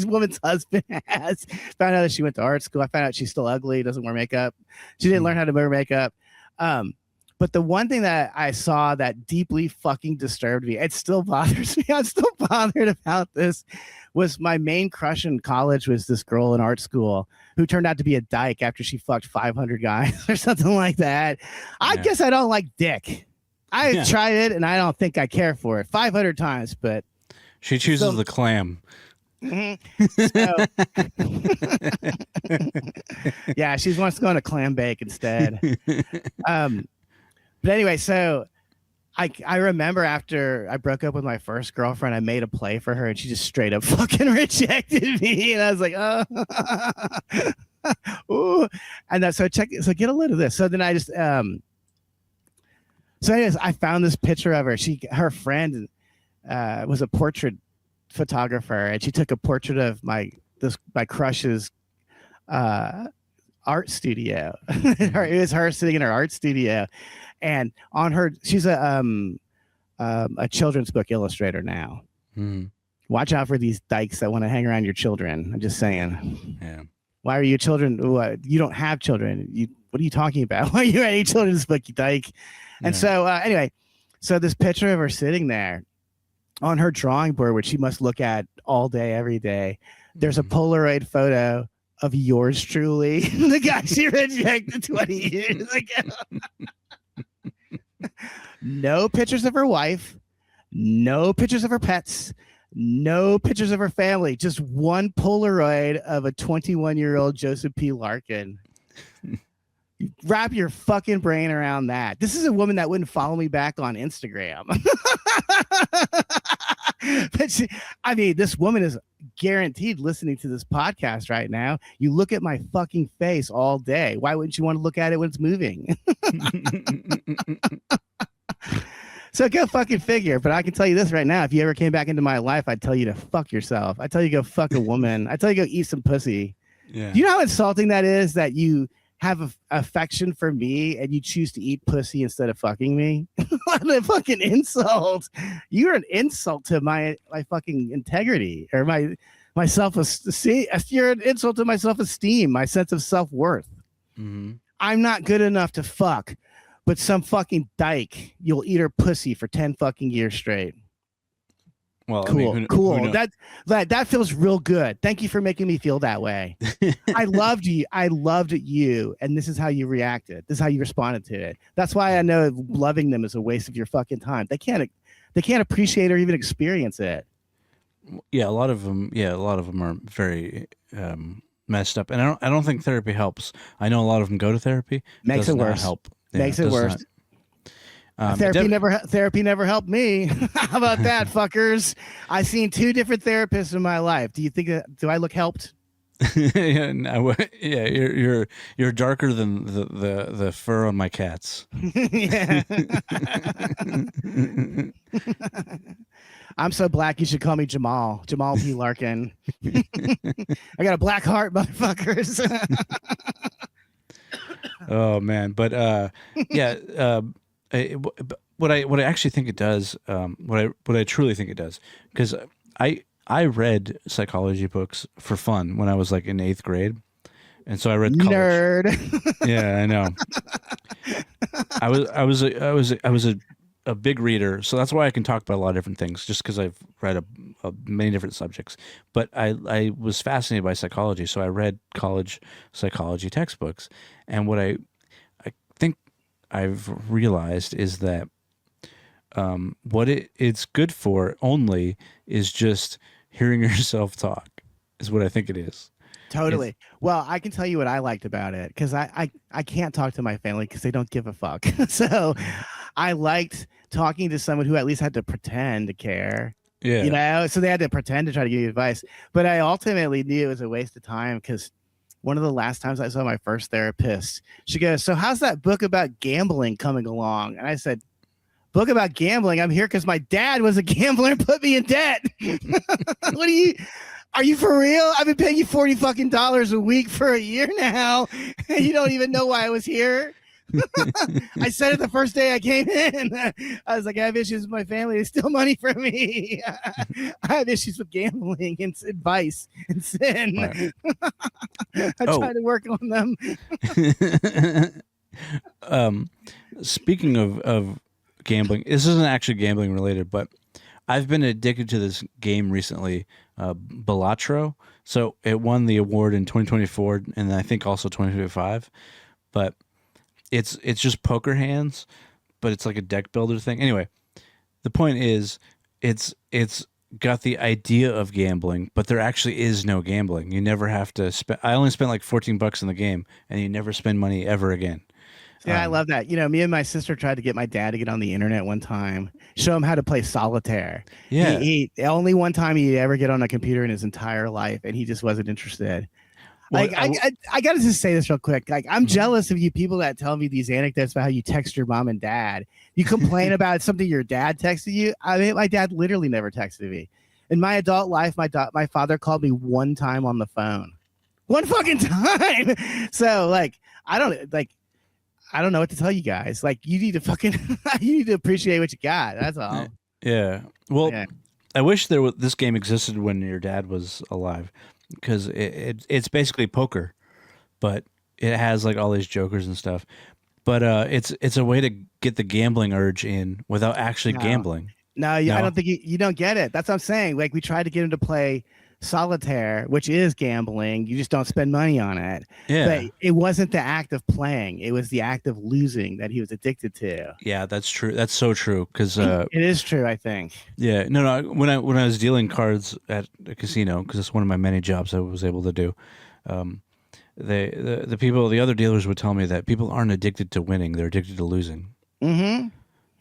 B: woman's husband has. Found out that she went to art school. I found out she's still ugly, doesn't wear makeup. She didn't learn how to wear makeup. But the one thing that I saw that deeply fucking disturbed me, it still bothers me, I'm still bothered about this, was my main crush in college was this girl in art school who turned out to be a dyke after she fucked 500 guys or something like that. I guess I don't like dick. I tried it, and I don't think I care for it 500 times, but
A: she chooses the clam.
B: Yeah, she wants to go on a clam bake instead. But anyway, so I remember after I broke up with my first girlfriend, I made a play for her, and she just straight up fucking rejected me, and I was like, ooh. And so get a load of this. So then I just So anyways, I found this picture of her. Her friend was a portrait photographer, and she took a portrait of my crush's art studio. It was her sitting in her art studio, and on her, she's a children's book illustrator now. Watch out for these dykes that want to hang around your children. I'm just saying.
A: Yeah.
B: Why are you children? You don't have children. What are you talking about? Why are you writing children's book, you dyke? And so anyway, so this picture of her sitting there on her drawing board, which she must look at all day, every day, there's a Polaroid photo of yours truly, the guy she rejected 20 years ago. No pictures of her wife, no pictures of her pets, no pictures of her family, just one Polaroid of a 21-year-old Joseph P. Larkin. Wrap your fucking brain around that. This is a woman that wouldn't follow me back on Instagram. But this woman is guaranteed listening to this podcast right now. You look at my fucking face all day. Why wouldn't you want to look at it when it's moving? So go fucking figure. But I can tell you this right now. If you ever came back into my life, I'd tell you to fuck yourself. I'd tell you to go fuck a woman. I'd tell you to go eat some pussy.
A: Yeah.
B: Do you know how insulting that is, that you have affection for me and you choose to eat pussy instead of fucking me? What a fucking insult. You're an insult to my fucking integrity, or my self-esteem. You're an insult to my self-esteem, my sense of self-worth. I'm not good enough to fuck, but some fucking dyke, you'll eat her pussy for 10 fucking years straight.
A: Well,
B: Cool,
A: I mean,
B: cool. That feels real good. Thank you for making me feel that way. I loved you. I loved you, and this is how you reacted. This is how you responded to it. That's why I know loving them is a waste of your fucking time. They can't appreciate or even experience it.
A: Yeah, a lot of them. Yeah, a lot of them are very messed up, and I don't think therapy helps. I know a lot of them go to therapy.
B: Makes it worse.
A: Help. Yeah,
B: Makes it worse. Therapy never helped me. How about that, fuckers? I've seen 2 different therapists in my life. Do you think do I look helped?
A: Yeah, no, yeah, you're darker than the fur on my cats.
B: Yeah. I'm so black you should call me Jamal P. Larkin. I got a black heart, motherfuckers.
A: Oh man, but yeah. What I actually think it does, what I truly think it does, because I read psychology books for fun when I was like in 8th grade, and so I read college.
B: Nerd.
A: Yeah, I know. I was a big reader, so that's why I can talk about a lot of different things, just because I've read many different subjects. But I was fascinated by psychology, so I read college psychology textbooks, and what I think I've realized is that what it's good for only is just hearing yourself talk is what I think it is.
B: Totally. Well, I can tell you what I liked about it, because I can't talk to my family because they don't give a fuck. So I liked talking to someone who at least had to pretend to care.
A: Yeah.
B: You know, so they had to pretend to try to give you advice. But I ultimately knew it was a waste of time, because one of the last times I saw my first therapist, she goes, "So how's that book about gambling coming along?" And I said, "Book about gambling? I'm here because my dad was a gambler and put me in debt." Are you for real? I've been paying you $40 fucking a week for a year now, and you don't even know why I was here. I said it the first day I came in. I was like, I have issues with my family. They steal money from me. I have issues with gambling and vice and sin.
A: Right.
B: I'm trying to work on them.
A: Speaking of gambling, this isn't actually gambling related, but I've been addicted to this game recently, Balatro. So it won the award in 2024, and I think also 2025. But it's just poker hands, but it's like a deck builder thing. Anyway, the point is, it's got the idea of gambling, but there actually is no gambling. You never have to spend. I only spent like $14 in the game, and you never spend money ever again.
B: Yeah, I love that. You know, me and my sister tried to get my dad to get on the internet one time, show him how to play solitaire.
A: Yeah.
B: He only one time he'd ever get on a computer in his entire life, and he just wasn't interested.
A: Well,
B: Like, I got to just say this real quick. Like, I'm jealous of you people that tell me these anecdotes about how you text your mom and dad. You complain about something your dad texted you. I mean, my dad literally never texted me. In my adult life, my father called me one time on the phone. One fucking time. So, like, I don't know what to tell you guys. Like, you need to appreciate what you got. That's all.
A: Yeah. Well,
B: Yeah.
A: I wish this game existed when your dad was alive, because it's basically poker, but it has like all these jokers and stuff. But it's a way to get the gambling urge in without actually gambling.
B: No, I don't think you don't get it. That's what I'm saying. Like, we tried to get him to play solitaire, which is gambling. You just don't spend money on it.
A: Yeah.
B: But it wasn't the act of playing. It was the act of losing that he was addicted to.
A: Yeah, that's true. That's so true. Because
B: It is true, I think.
A: yeah, no. When I was dealing cards at a casino, because it's one of my many jobs I was able to do, the other dealers would tell me that people aren't addicted to winning; they're addicted to losing.
B: Mm-hmm.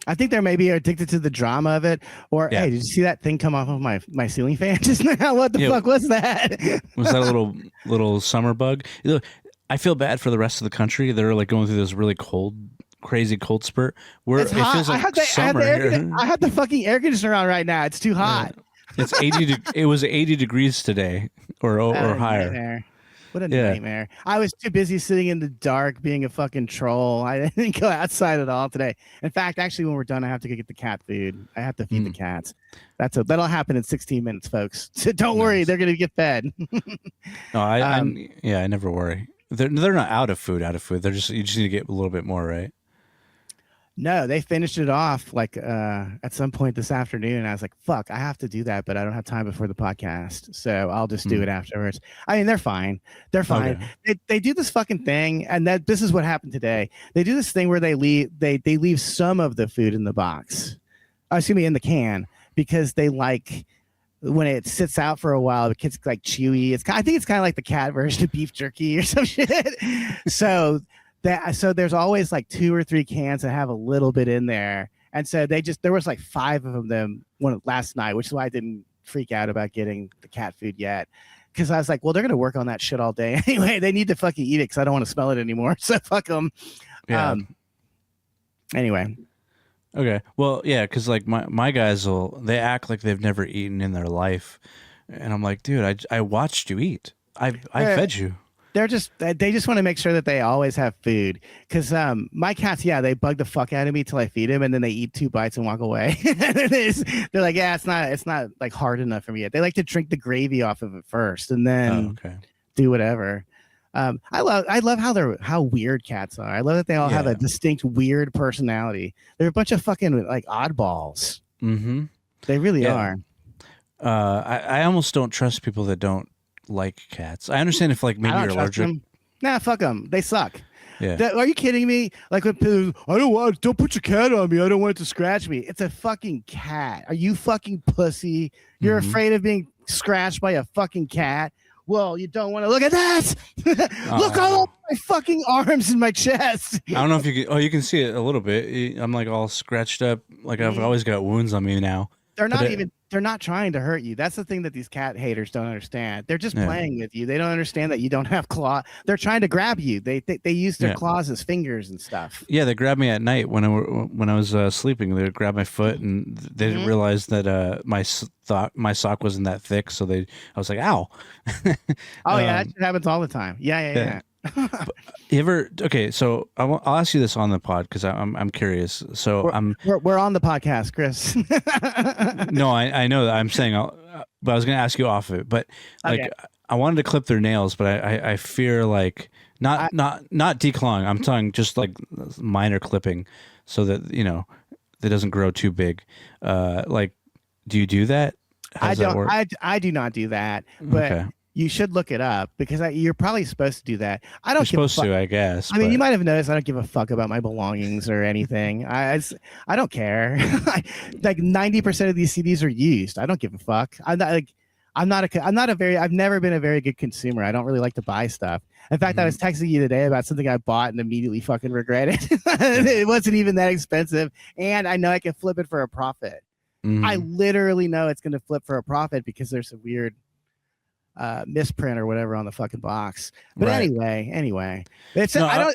B: I think they're maybe addicted to the drama of it. Or, hey, did you see that thing come off of my ceiling fan just now? What the fuck was that?
A: Was that a little summer bug? Look, I feel bad for the rest of the country. They're like going through this really crazy cold spurt where
B: It's hot.
A: it feels like summer here.
B: I had the fucking air conditioner on right now. It's too hot.
A: Yeah. It's 80. It was 80 degrees today, or higher.
B: Nightmare. What a nightmare. I was too busy sitting in the dark being a fucking troll. I didn't go outside at all today. In fact, actually, when we're done, I have to go get the cat food. I have to feed the cats. That'll happen in 16 minutes, folks. So don't worry, they're going to get fed.
A: No, I never worry. they're not out of food. They're just you just need to get a little bit more, right?
B: No, they finished it off like at some point this afternoon. And I was like, fuck, I have to do that, but I don't have time before the podcast. So I'll just do it afterwards. I mean, they're fine. They're fine.
A: Okay.
B: They do this fucking thing, and this is what happened today. They do this thing where they leave some of the food in the box. Excuse me, in the can, because they like when it sits out for a while, it gets like chewy. I think it's kind of like the cat version of beef jerky or some shit. So there's always like 2 or 3 cans that have a little bit in there. And so there was like 5 of them last night, which is why I didn't freak out about getting the cat food yet. Because I was like, well, they're going to work on that shit all day anyway. They need to fucking eat it because I don't want to smell it anymore. So fuck them.
A: Yeah.
B: Anyway.
A: Okay. Well, yeah, because like my guys they act like they've never eaten in their life. And I'm like, dude, I watched you eat. I fed you.
B: They just want to make sure that they always have food, because my cats, they bug the fuck out of me till I feed them, and then they eat 2 bites and walk away. They're like, yeah, it's not like hard enough for me yet. They like to drink the gravy off of it first and then do whatever. I love how weird cats are. I love that they all have a distinct weird personality. They're a bunch of fucking like oddballs.
A: Mm-hmm.
B: They really are.
A: I almost don't trust people that don't like cats. I understand if like maybe you're allergic.
B: Nah, fuck them. They suck.
A: Yeah.
B: Are you kidding me? Like when people, don't put your cat on me. I don't want it to scratch me. It's a fucking cat. Are you fucking pussy? You're afraid of being scratched by a fucking cat? Well, you don't want to look at that. Look all over my fucking arms and my chest.
A: I don't know if you can. Oh, you can see it a little bit. I'm like all scratched up. Like I've always got wounds on me now.
B: They're not trying to hurt you. That's the thing that these cat haters don't understand. They're just playing with you. They don't understand that you don't have claw. They're trying to grab you. They use their claws as fingers and stuff.
A: Yeah, they grabbed me at night when I was sleeping. They would grab my foot, and they didn't realize that my sock wasn't that thick. So I was like, ow.
B: Oh yeah, that shit happens all the time. Yeah.
A: You ever? Okay, so I'll ask you this on the pod because I'm curious. So
B: we're on the podcast, Chris.
A: No, I know that. I'm saying, but I was going to ask you off of it. But like, I wanted to clip their nails, but I fear like not declawing. I'm talking just like minor clipping, so that that doesn't grow too big. Like, do you do that?
B: I don't. I do not do that. But. Okay. You should look it up because you're probably supposed to do that. I don't.
A: You're supposed to, I guess.
B: I mean, you might have noticed I don't give a fuck about my belongings or anything. I don't care. Like 90% of these CDs are used. I don't give a fuck. I've never been a very good consumer. I don't really like to buy stuff. In fact, I was texting you today about something I bought and immediately fucking regretted. It wasn't even that expensive, and I know I can flip it for a profit. I literally know it's going to flip for a profit because there's a weird misprint or whatever on the fucking box. But anyway, it's I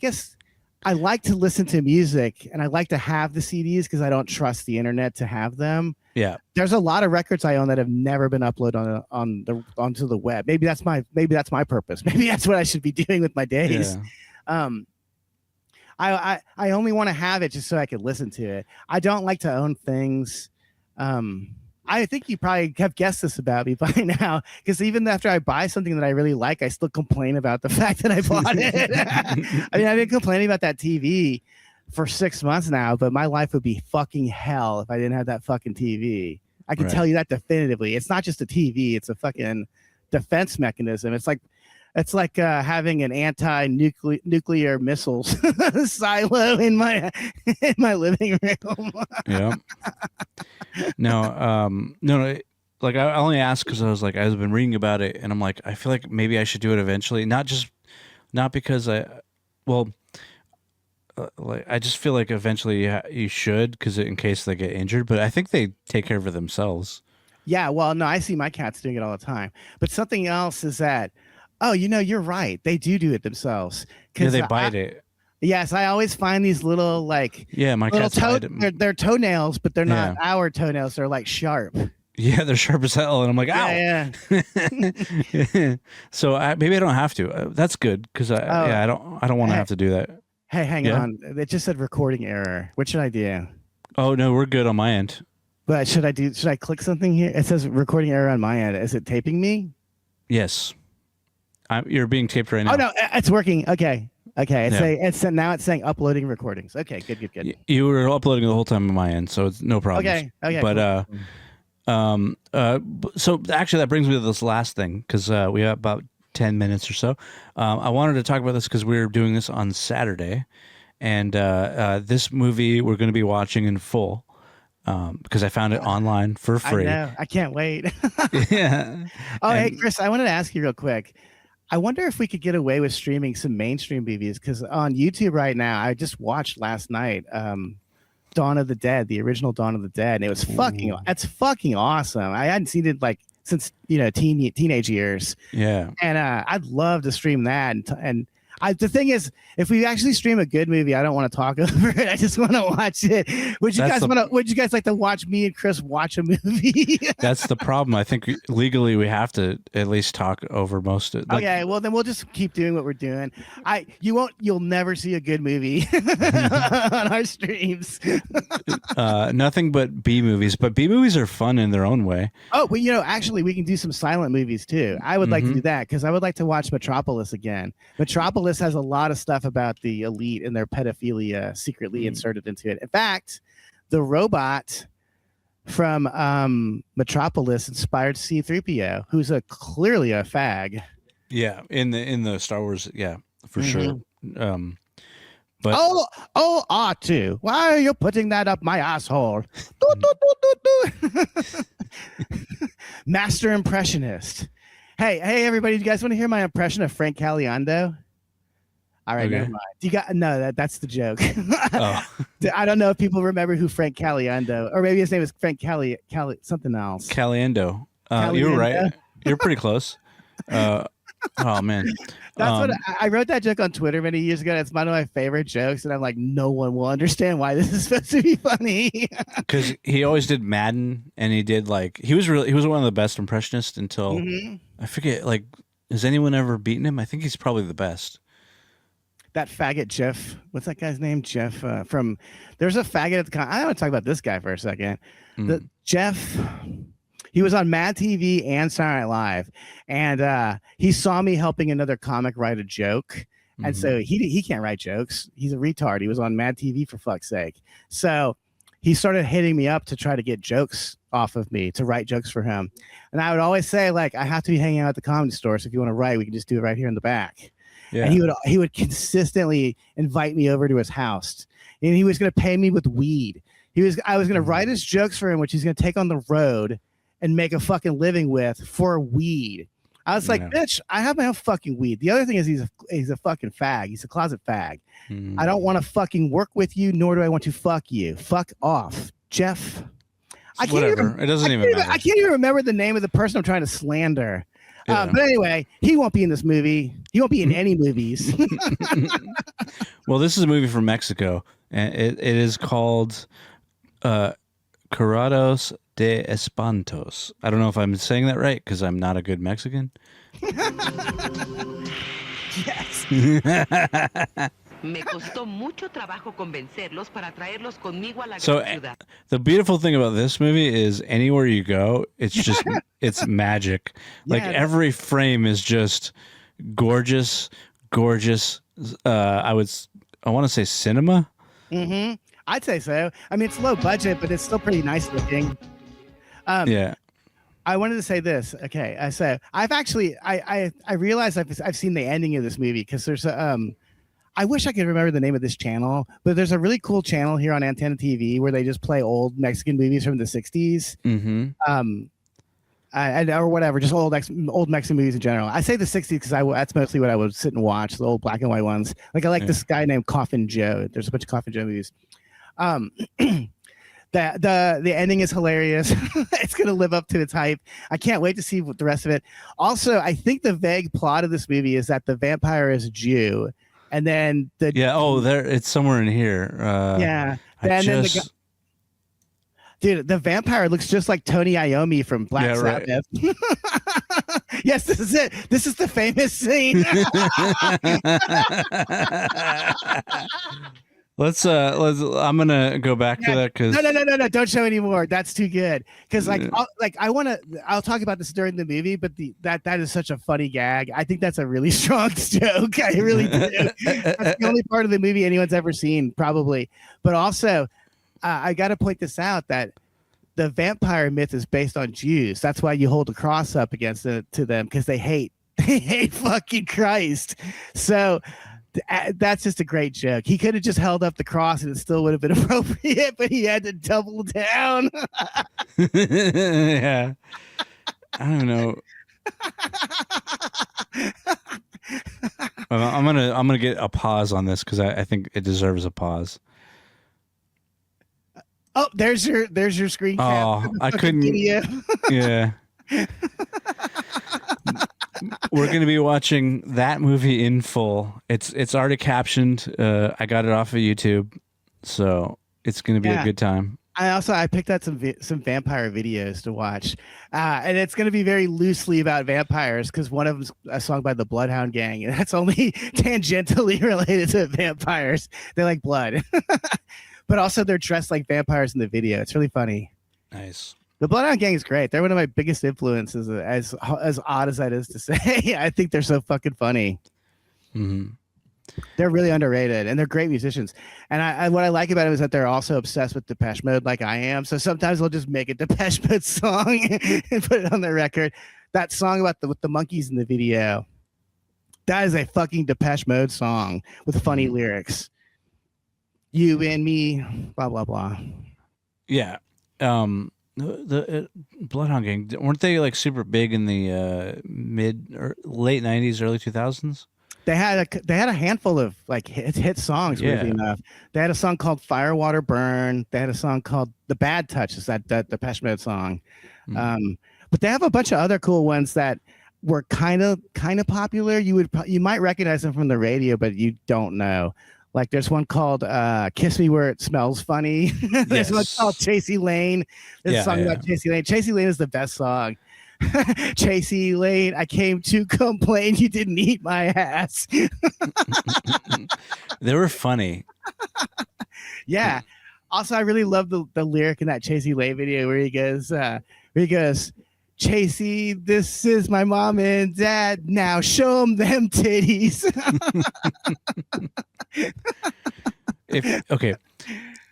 B: guess I like to listen to music and I like to have the CDs because I don't trust the internet to have them.
A: Yeah,
B: there's a lot of records I own that have never been uploaded onto the web. Maybe that's my purpose. Maybe that's what I should be doing with my days. I only want to have it just so I can listen to it. I don't like to own things. I think you probably have guessed this about me by now, because even after I buy something that I really like, I still complain about the fact that I bought it. I mean, I've been complaining about that TV for 6 months now, but my life would be fucking hell if I didn't have that fucking TV. I can tell you that definitively. It's not just a TV; it's a fucking defense mechanism. It's like having an anti-nuclear missiles silo in my living room.
A: Yeah. No. Like I only asked because I was like, I've been reading about it, and I'm like, I feel like maybe I should do it eventually. Not because like I just feel like eventually you should, because in case they get injured. But I think they take care of it themselves.
B: Yeah. Well, no, I see my cats doing it all the time. But something else is that. Oh, you're right. They do it themselves.
A: Yeah, they bite it.
B: Yes, I always find these little like
A: my cats bite it.
B: They're toenails, but they're not our toenails. They're like sharp.
A: Yeah, they're sharp as hell, and I'm like, ow.
B: Yeah.
A: So maybe I don't have to. That's good because I don't want to have to do that.
B: Hey, hang on. It just said recording error. What should I do?
A: Oh no, we're good on my end.
B: But should I click something here? It says recording error on my end. Is it taping me?
A: Yes. You're being taped right now.
B: Oh no, it's working. Okay.
A: Yeah.
B: Now it's saying uploading recordings. Okay, good.
A: You were uploading the whole time on my end, so it's no problem.
B: Okay.
A: But
B: Cool.
A: so actually that brings me to this last thing, because we have about 10 minutes or so. I wanted to talk about this because we're doing this on Saturday, and this movie we're going to be watching in full, because I found it online for free.
B: I know. I can't wait.
A: Yeah.
B: Oh, hey, Chris, I wanted to ask you real quick. I wonder if we could get away with streaming some mainstream movies, because on YouTube right now, I just watched last night Dawn of the Dead, the original Dawn of the Dead, and it was it's fucking awesome. I hadn't seen it like since teenage years.
A: Yeah.
B: And I'd love to stream that. And the thing is, if we actually stream a good movie, I don't want to talk over it. I just want to watch it. Would you guys like to watch me and Chris watch a movie?
A: That's the problem. I think legally we have to at least talk over most of it.
B: Okay, well then we'll just keep doing what we're doing. You'll never see a good movie on our streams.
A: Nothing but B movies, but B movies are fun in their own way.
B: Oh, well, actually we can do some silent movies too. I would like to do that, because I would like to watch Metropolis again. Metropolis has a lot of stuff about the elite and their pedophilia secretly inserted into it. In fact, the robot from Metropolis inspired C-3PO, who's clearly a fag.
A: Yeah, in the Star Wars, yeah, for sure. But
B: R2, why are you putting that up my asshole? Master impressionist. Hey, everybody! You guys want to hear my impression of Frank Caliendo? All right, never mind. That's the joke.
A: Oh.
B: I don't know if people remember who Frank Caliendo, or maybe his name is Frank Cali something else.
A: Caliendo. You were right. You're pretty close. Oh man,
B: that's what I wrote that joke on Twitter many years ago. It's one of my favorite jokes, and I'm like, no one will understand why this is supposed to be funny.
A: Because he always did Madden, and he was one of the best impressionists until I forget. Like, has anyone ever beaten him? I think he's probably the best.
B: That faggot Jeff, what's that guy's name? Jeff from. There's a faggot at the con. I want to talk about this guy for a second. The Jeff. He was on Mad TV and Saturday Night Live, and he saw me helping another comic write a joke, and so he can't write jokes. He's a retard. He was on Mad TV, for fuck's sake. So he started hitting me up to try to get jokes off of me, to write jokes for him. And I would always say, like, I have to be hanging out at the Comedy Store, so if you want to write, we can just do it right here in the back. Yeah. And he would consistently invite me over to his house, and he was going to pay me with weed. I was going to write his jokes for him, which he's going to take on the road and make a fucking living with, for weed. I was like, bitch, I have my own fucking weed. The other thing is he's a fucking fag. He's a closet fag. I don't want to fucking work with you, nor do I want to fuck you. Fuck off, Jeff.
A: Whatever. It doesn't even matter.
B: I can't even remember the name of the person I'm trying to slander. Yeah. But anyway, he won't be in this movie. He won't be in any movies.
A: Well, this is a movie from Mexico, and it is called Curados de Espantos. I don't know if I'm saying that right, because I'm not a good Mexican.
B: Yes.
F: Me costó mucho trabajo convencerlos para traerlos conmigo a la
A: So
F: gran ciudad.
A: The beautiful thing about this movie is anywhere you go, it's just it's magic. Like every frame is just gorgeous. I want to say cinema.
B: Mm-hmm. I'd say so. I mean, it's low budget, but it's still pretty nice looking.
A: Yeah.
B: I wanted to say this. Okay, so I've actually I realized I've seen the ending of this movie, because there's a I wish I could remember the name of this channel, but there's a really cool channel here on Antenna TV where they just play old Mexican movies from the 60s. Or whatever, just old Mexican movies in general. I say the 60s because that's mostly what I would sit and watch, the old black and white ones. Like, I like this guy named Coffin Joe. There's a bunch of Coffin Joe movies. The ending is hilarious. It's going to live up to its hype. I can't wait to see what the rest of it. Also, I think the vague plot of this movie is that the vampire is a Jew, and then
A: it's somewhere in here.
B: Dude, the vampire looks just like Tony Iommi from Black Sabbath. Right. Yes, this is it. This is the famous scene.
A: I'm gonna go back to that because
B: No, don't show anymore. That's too good. Because I'll talk about this during the movie, but that is such a funny gag. I think that's a really strong joke. I really do. That's the only part of the movie anyone's ever seen, probably. But also, I got to point this out that the vampire myth is based on Jews. That's why you hold a cross up against it to them, because they hate fucking Christ. So that's just a great joke. He could have just held up the cross and it still would have been appropriate, but he had to double down.
A: Yeah, I don't know. I'm gonna get a pause on this because I think it deserves a pause.
B: Oh, there's your screen cap.
A: Oh, I couldn't. Yeah. We're going to be watching that movie in full. It's already captioned. I got it off of YouTube, so it's going to be a good time.
B: I picked out some vampire videos to watch, and it's going to be very loosely about vampires because one of them's a song by the Bloodhound Gang, and that's only tangentially related to vampires. They like blood, but also they're dressed like vampires in the video. It's really funny.
A: Nice.
B: The Bloodhound Gang is great. They're one of my biggest influences. As odd as that is to say, I think they're so fucking funny.
A: Mm-hmm.
B: They're really underrated, and they're great musicians. And what I like about them is that they're also obsessed with Depeche Mode, like I am. So sometimes they'll just make a Depeche Mode song and put it on their record. That song with the monkeys in the video, that is a fucking Depeche Mode song with funny lyrics. You and me, blah blah blah.
A: Yeah. The Bloodhound Gang, weren't they like super big in the mid or late 90s, early 2000s?
B: They had a handful of like hit songs. Weirdly enough, they had a song called "Firewater Burn." They had a song called "The Bad Touch." Is that the Depeche Mode song? Mm-hmm. But they have a bunch of other cool ones that were kind of popular. You might recognize them from the radio, but you don't know. Like there's one called "Kiss Me Where It Smells Funny." There's one called "Chasey Lane." There's a song about Chasey Lane. Chasey Lane is the best song. Chasey Lane, I came to complain you didn't eat my ass.
A: They were funny.
B: Yeah. Also, I really love the lyric in that Chasey Lane video where he goes, Chasey, this is my mom and dad. Now show them titties.
A: Okay.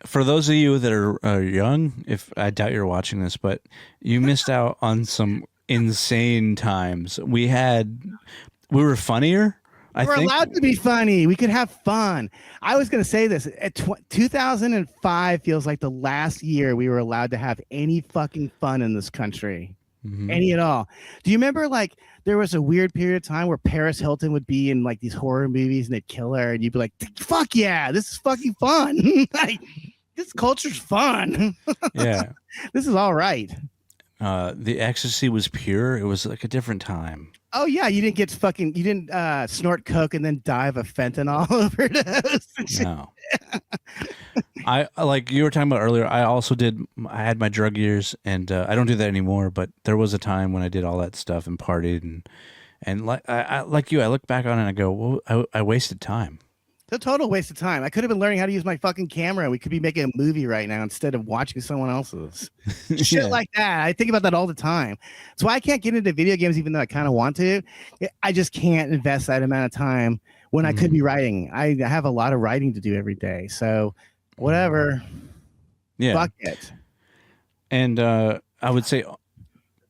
A: For those of you that are young, if I doubt you're watching this, but you missed out on some insane times. We were funnier.
B: We're allowed to be funny. We could have fun. I was going to say this. 2005 feels like the last year we were allowed to have any fucking fun in this country. Mm-hmm. Any at all. Do you remember like there was a weird period of time where Paris Hilton would be in like these horror movies and they'd kill her and you'd be like, fuck yeah, this is fucking fun. Like this culture's fun.
A: Yeah.
B: This is all right.
A: The ecstasy was pure. It was like a different time.
B: Oh yeah, you didn't snort coke and then die of a fentanyl overdose.
A: No. I like you were talking about earlier. I had my drug years, and I don't do that anymore. But there was a time when I did all that stuff and partied, and like I like you, I look back on it and I go, well, I wasted time.
B: It's a total waste of time. I could have been learning how to use my fucking camera. We could be making a movie right now instead of watching someone else's. Shit like that. I think about that all the time. That's why I can't get into video games, even though I kind of want to. I just can't invest that amount of time when I could be writing. I have a lot of writing to do every day. So whatever.
A: Yeah.
B: Fuck it.
A: And I would say...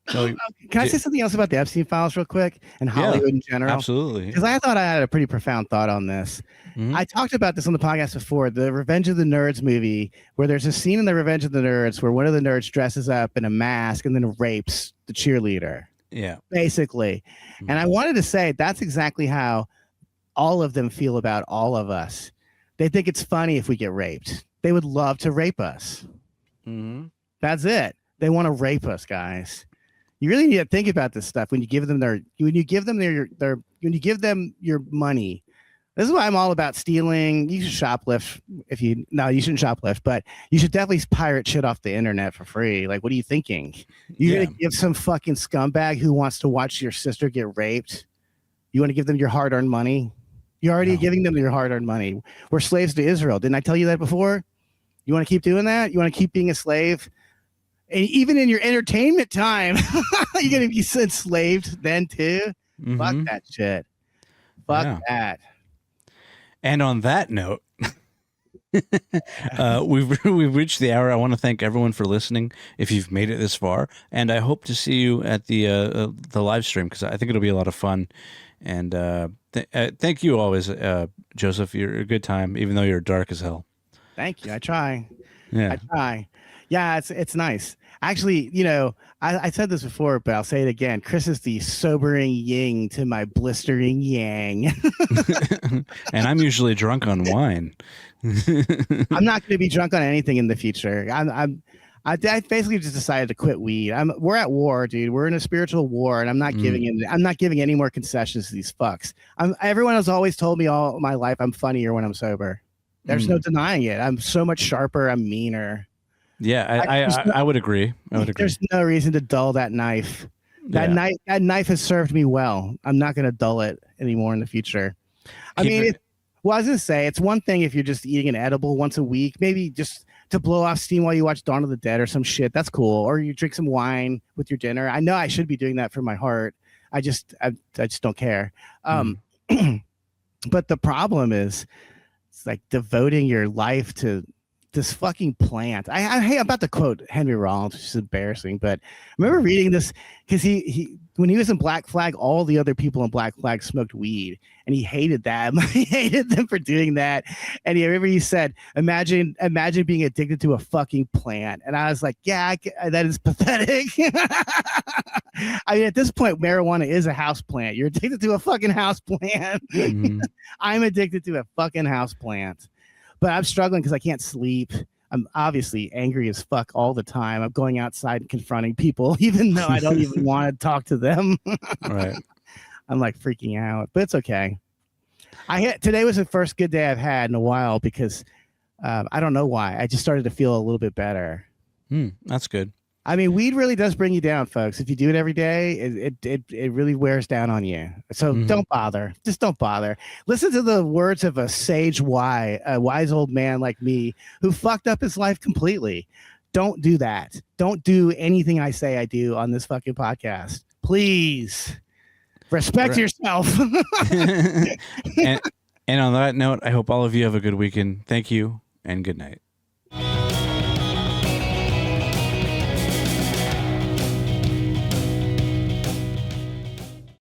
B: Can I say something else about the Epstein files real quick and Hollywood in general?
A: Absolutely.
B: Because I thought I had a pretty profound thought on this. Mm-hmm. I talked about this on the podcast before, the Revenge of the Nerds movie, where there's a scene in the Revenge of the Nerds where one of the nerds dresses up in a mask and then rapes the cheerleader.
A: Yeah.
B: Basically. Mm-hmm. And I wanted to say that's exactly how all of them feel about all of us. They think it's funny if we get raped. They would love to rape us.
A: Mm-hmm.
B: That's it. They want to rape us, guys. You really need to think about this stuff when you give them your money. This is why I'm all about stealing. You should shoplift you shouldn't shoplift, but you should definitely pirate shit off the internet for free. Like, what are you thinking? You're gonna give some fucking scumbag who wants to watch your sister get raped? You want to give them your hard-earned money? You're already
A: No.
B: giving them your hard-earned money. We're slaves to Israel. Didn't I tell you that before? You want to keep doing that? You want to keep being a slave? And even in your entertainment time, you're going to be enslaved then too? Fuck that shit. Fuck that.
A: And on that note, we've reached the hour. I want to thank everyone for listening. If you've made it this far, and I hope to see you at the live stream because I think it'll be a lot of fun. And thank you always, Joseph. You're a good time, even though you're dark as hell.
B: Thank you. I try.
A: Yeah,
B: I try. Yeah, it's nice. Actually, you know, I said this before, but I'll say it again. Chris is the sobering yin to my blistering yang.
A: and I'm usually drunk on wine.
B: I'm not going to be drunk on anything in the future. I basically just decided to quit weed. We're at war, dude. We're in a spiritual war, and I'm not giving any more concessions to these fucks. Everyone has always told me all my life I'm funnier when I'm sober. There's no denying it. I'm so much sharper. I'm meaner.
A: Yeah, I would agree.
B: There's no reason to dull that knife. That knife has served me well. I'm not going to dull it anymore in the future. I was going to say, it's one thing if you're just eating an edible once a week, maybe just to blow off steam while you watch Dawn of the Dead or some shit. That's cool. Or you drink some wine with your dinner. I know I should be doing that for my heart. I just don't care. But the problem is, it's like devoting your life to this fucking plant. I'm about to quote Henry Rollins, which is embarrassing, but I remember reading this because he when he was in Black Flag, all the other people in Black Flag smoked weed, and he hated that. He hated them for doing that. And I remember he said, "Imagine being addicted to a fucking plant." And I was like, "Yeah, that is pathetic." I mean, at this point, marijuana is a house plant. You're addicted to a fucking house plant. I'm addicted to a fucking house plant. But I'm struggling because I can't sleep. I'm obviously angry as fuck all the time. I'm going outside and confronting people, even though I don't even want to talk to them.
A: Right.
B: I'm like freaking out, but it's okay. Today was the first good day I've had in a while because I don't know why. I just started to feel a little bit better.
A: That's good.
B: I mean, weed really does bring you down, folks. If you do it every day, it really wears down on you. So don't bother. Just don't bother. Listen to the words of a wise old man like me who fucked up his life completely. Don't do that. Don't do anything I say I do on this fucking podcast. Please respect yourself.
A: and on that note, I hope all of you have a good weekend. Thank you and good night.